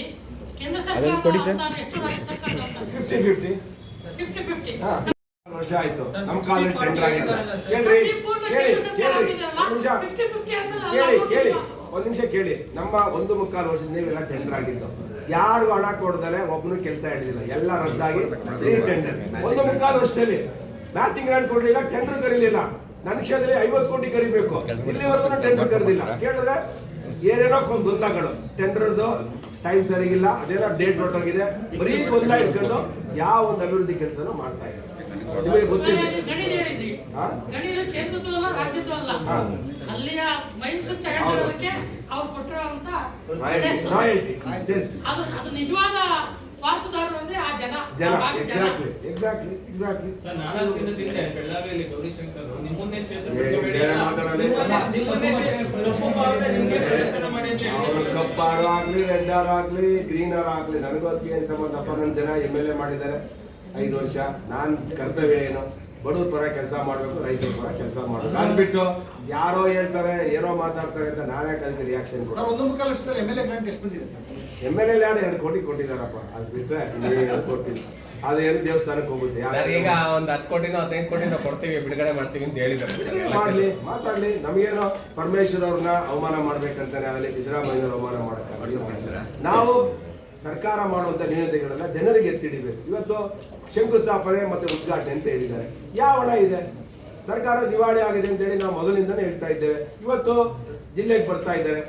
ಕೇಂದ್ರ ಸರ್ಕಾರ ನಾನು ಎಷ್ಟು ರಾಜ್ಯ ಸರ್ಕಾರ ಅಂತ 50-50 50-50 ವರ್ಷ ಆಯ್ತು. ನಮ್ಮ ಕಾಲದಲ್ಲಿ ಟೆಂಡರ್ ಆಗಿದೆ. ಕೇಳ್ರಿ ಒಂದ್ ನಿಮಿಷ ಕೇಳಿ. ನಮ್ಮ 1.25 ವರ್ಷದಿಂದ ಇವೆಲ್ಲ ಟೆಂಡರ್ ಆಗಿದ್ದು. ಯಾರು ಹಣ ಕೊಡ್ದಲೆ ಒಬ್ಬನು ಕೆಲಸ ಹಿಡಿದಿಲ್ಲ. ಎಲ್ಲ ರದ್ದಾಗಿ ಟೆಂಡರ್ 1.25 ವರ್ಷದಲ್ಲಿ ಮ್ಯಾಚಿಂಗ್ ಗ್ರಾಂಟ್ ಕೊಡ್ಲಿಲ್ಲ, ಟೆಂಡರ್ ಕರೀಲಿಲ್ಲ. ನನ್ನ ಕ್ಷೇತ್ರದಲ್ಲಿ 50 ಕೋಟಿ ಕರಿಬೇಕು, ಇಲ್ಲಿವರೆಗೂ ಟೆಂಡರ್ ಕರೆದಿಲ್ಲ. ಕೇಳಿದ್ರೆ ಏನೇನೋ ಗೊಂದಲಗಳು. ಟೆಂಡರ್ದು ಟೈಮ್ ಸರಿಗಿಲ್ಲ, ಅದೇನೋ ಡೇಟ್ ಹೊರಟೋಗಿದೆ. ಬರೀ ಗೊಂದಲ ಇಟ್ಕೊಂಡು ಯಾವ ಒಂದು ಅಭಿವೃದ್ಧಿ ಕೆಲಸನೂ ಮಾಡ್ತಾ ಇಲ್ಲ. ನಿಮಗೆ ಗೊತ್ತಿಲ್ಲ. ಗಣಿದು ಹೇಳಿದ್ರಿ, ಗಣಿದು ಕೇಂದ್ರದ್ದು ಅಲ್ಲ, ರಾಜ್ಯದ್ದು ಅಲ್ಲ. ಅಲ್ಲಿಯ ಮೈನ್ಸ್ ಅಂತ ಹೇಳಿರೋದಕ್ಕೆ ಅವ್ರು ಕೊಟ್ಟಿರುವಂತ ರಾಯಲ್ಟಿ ಅದು ನಿಜವಾದ ವಾರಸುದಾರರು ಅಂದ್ರೆ ಆ ಜನ. ಎಕ್ಸಾಕ್ಟ್ಲಿ. ಸರ್, 4 ದಿನದಿಂದ ಬೆಳಗಾವಿಯಲ್ಲಿ ಗೌರಿಶಂಕರ್ ನಿಮ್ಮನ್ನೇ ಕ್ಷೇತ್ರ ಪ್ರದರ್ಶನ ಮಾಡಿ ಅಂತ ಅವರು ಕಪ್ಪಾರು ಆಗ್ಲಿ, ರೆಡ್ಡಾರು ಆಗ್ಲಿ, ಗ್ರೀನರ್ ಆಗ್ಲಿ, ನನಗೂ ಅದಕ್ಕೆ ಏನ್ ಸಂಬಂಧಪ್ಪ? ನನ್ನ ಜನ MLA ಮಾಡಿದ್ದಾರೆ 5 ವರ್ಷ. ನಾನ್ ಕರ್ತವ್ಯ ಏನು? ಬಡವ್ರ ಪರ ಕೆಲಸ ಮಾಡ್ಬೇಕು, ರೈತರ ಪರ ಕೆಲಸ ಮಾಡ್ಬೇಕು. ಅದ್ಬಿಟ್ಟು ಯಾರೋ ಹೇಳ್ತಾರೆ, ಏನೋ ಮಾತಾಡ್ತಾರೆ ಅಂತ ನಾನೇ ಅದಕ್ಕೆ ರಿಯಾಕ್ಷನ್ ಕೊಡ. 1.25 ವರ್ಷದಲ್ಲಿ MLA ಗ್ರಾಂಟ್ ಎಷ್ಟು ಬಂದಿದೆ ಸರ್? MLA 2 ಕೋಟಿ ಕೊಟ್ಟಿದ್ದಾರಪ್ಪ. ಅದು ಬಿಟ್ರೆ ಇನ್ನೇನು ಕೊಟ್ಟಿಲ್ಲ. ಅದೇನು ದೇವಸ್ಥಾನಕ್ಕೆ ಹೋಗುತ್ತೆ. ಈಗ ಒಂದು 10 ಕೋಟಿನೋ 15 ಕೋಟಿನೋ ಕೊಡ್ತೀವಿ, ಬಿಡುಗಡೆ ಮಾಡ್ತೀವಿ ಅಂತ ಹೇಳಿದ್ದಾರೆ. ಮಾಡ್ಲಿ, ಮಾತಾಡ್ಲಿ. ನಮಗೇನೋ ಪರಮೇಶ್ವರ್ ಅವ್ರನ್ನ ಅವಮಾನ ಮಾಡ್ಬೇಕಂತಾನೆ ಆಗಲಿ, ಸಿದ್ದರಾಮಯ್ಯ ಅವಮಾನ ಮಾಡಕ್ಕಾಗಲಿ. ನಾವು ಸರ್ಕಾರ ಮಾಡುವಂತ ನ್ಯೂನತೆಗಳನ್ನ ಜನರಿಗೆ ಎತ್ತಿಡಿಬೇಕು. ಇವತ್ತು ಶಂಕುಸ್ಥಾಪನೆ ಮತ್ತೆ ಉದ್ಘಾಟನೆ ಅಂತ ಹೇಳಿದ್ದಾರೆ. ಯಾವ ಹಣ ಇದೆ? ಸರ್ಕಾರ ದಿವಾಳಿ ಆಗಿದೆ ಅಂತ ಹೇಳಿ ನಾವು ಮೊದಲಿಂದನೇ ಹೇಳ್ತಾ ಇದ್ದೇವೆ. ಇವತ್ತು ಜಿಲ್ಲೆಗೆ ಬರ್ತಾ ಇದ್ದಾರೆ.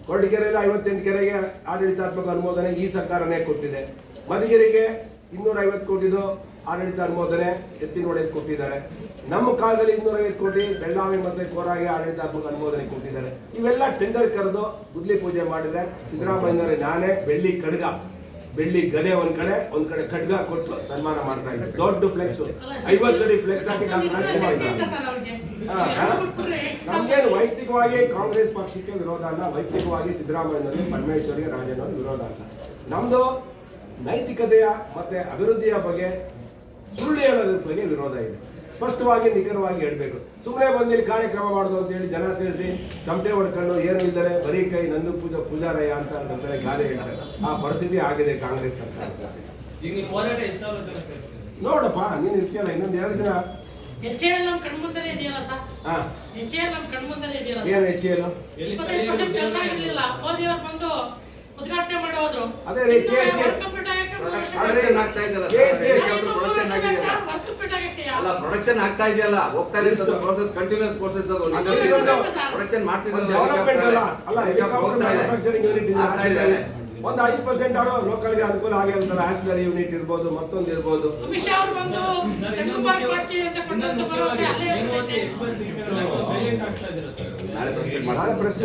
ಕೊರಟಗೆರೆಯಲ್ಲಿ 58 ಕೆರೆಗೆ ಆಡಳಿತಾತ್ಮಕ ಅನುಮೋದನೆ ಈ ಸರ್ಕಾರನೇ ಕೊಟ್ಟಿದೆ. ಮಧುಗಿರಿಗೆ 250 ಕೋಟಿದು ಆಡಳಿತ ಅನುಮೋದನೆ ಎತ್ತಿನಹೊಳೆಗೆ ಕೊಟ್ಟಿದ್ದಾರೆ. ನಮ್ಮ ಕಾಲದಲ್ಲಿ 250 ಕೋಟಿ ಬೆಳಗಾವಿ ಮತ್ತೆ ಕೋರಾಗೆ ಆಡಳಿತಾತ್ಮಕ ಅನುಮೋದನೆ ಕೊಟ್ಟಿದ್ದಾರೆ. ಇವೆಲ್ಲ ಟೆಂಡರ್ ಕರೆದು ಗುದ್ಲಿ ಪೂಜೆ ಮಾಡಿದ್ರೆ ಸಿದ್ದರಾಮಯ್ಯನವರೇ ನಾನೇ ಬೆಳ್ಳಿ ಗದೆ ಒಂದ್ ಕಡೆ ಖಡ್ಗ ಕೊಟ್ಟು ಸನ್ಮಾನ ಮಾಡ್ತಾ ಇದ್ದಾರೆ. ದೊಡ್ಡ ಫ್ಲೆಕ್ಸ್ 50 ಅಡಿ ಫ್ಲೆಕ್ಸ್ ಹಾಕಿ ನಮ್ಗೇನು ವೈಯಕ್ತಿಕವಾಗಿ ಕಾಂಗ್ರೆಸ್ ಪಕ್ಷಕ್ಕೆ ವಿರೋಧ ಅಲ್ಲ, ವೈಯಕ್ತಿಕವಾಗಿ ಸಿದ್ದರಾಮಯ್ಯನವರಿಗೆ, ಪರಮೇಶ್ವರ್ಗೆ, ರಾಜಣ್ಣವ್ರಿಗೆ ವಿರೋಧ ಅಲ್ಲ. ನಮ್ದು ನೈತಿಕತೆಯ ಮತ್ತೆ ಅಭಿವೃದ್ಧಿಯ ಬಗ್ಗೆ, ಸುಳ್ಳು ಹೇಳೋದ್ರ ಬಗ್ಗೆ ವಿರೋಧ ಇದೆ. ಸ್ಪಷ್ಟವಾಗಿ ನಿಖರವಾಗಿ ಹೇಳ್ಬೇಕು. ಸುಮ್ಮನೆ ಬಂದಿಲ್ಲಿ ಕಾರ್ಯಕ್ರಮ ಮಾಡೋದು ಅಂತ ಹೇಳಿ ಜನ ಸೇರಿಸಿ ತಮಟೆ ಹೊಡ್ಕೊಂಡು ಏನು ಇದ್ದಾರೆ ಬರೀ ಕೈ ನಂದು ಪೂಜಾರಯ್ಯ ಅಂತ ನಮ್ಮ ಕಡೆ ಗಾದೆ ಹೇಳ್ತಾರೆ. ಆ ಪರಿಸ್ಥಿತಿ ಆಗಿದೆ ಕಾಂಗ್ರೆಸ್ ಸರ್ಕಾರ. ಈಗ ನಿಮ್ಮ ಹೋರಾಟ ಎಷ್ಟು ಸಾವಿರ ಜನ ಸೇರ್ತಾರೆ? ನೋಡಪ್ಪ, ನೀನ್ ಇರ್ತೀಯಲ್ಲ, ಇನ್ನೊಂದು 2 ದಿನ HAL ನಮ್ಮ ಕಣ್ಮುಂದನೇ ಇದೆಯಲ್ಲ ಸರ್. HAL ನಮ್ಮ ಕಣ್ಮುಂದನೇ ಇದೆಯಲ್ಲ. ಏನು HAL? 25% ಕೆಲಸ ಆಗಿರ್ಲಿಲ್ಲ. ಮೋದಿ ಅವರು ಬಂದು ಉದ್ಘಾಟನೆ ಮಾಡಿ ಹೋದ್ರು. ಅದೇ ರೀ, ಪ್ರೊಡಕ್ಷನ್ ಆಗ್ತಾ ಇದೆಯಲ್ಲ, ಪ್ರೊಡಕ್ಷನ್ ಆಗ್ತಾ ಇದೆಯಲ್ಲ, ಹೋಗ್ತಾ ಇದೆ. Process continuous process. ಅದು ಪ್ರೊಡಕ್ಷನ್ ಮಾಡ್ತಿದ್ದಾರೆ. ಡೆವಲಪ್ಮೆಂಟ್ ಅಲ್ಲ, ಹೆಲಿಕಾಪ್ಟರ್ ಮ್ಯಾನುಫ್ಯಾಕ್ಚರಿಂಗ್ ಯೂನಿಟ್ ಇದೆ. ಒಂದು 5% ಆಡೋ ಲೋಕಲ್ಗೆ ಅನುಕೂಲ ಆಗಿ ಅಂತಾರೆ. ಆಕ್ಸಿಲರಿ ಯೂನಿಟ್ ಇರ್ಬೋದು, ಮತ್ತೊಂದು ಇರ್ಬೋದು. ಅಮಿತ್ ಶಾ ಅವರು ಬಂದು ಮಾಡ್ತೀವಿ ಅಂತ ಕೊಟ್ಟಂತ ಭರವಸೆ ಅಲ್ಲೇ ಸೈಲೆಂಟ್ ಆಗ್ತಾ ಇದ್ದೀರಾ ಸರ್? ನಾಳೆ ಪ್ರಶ್ನೆ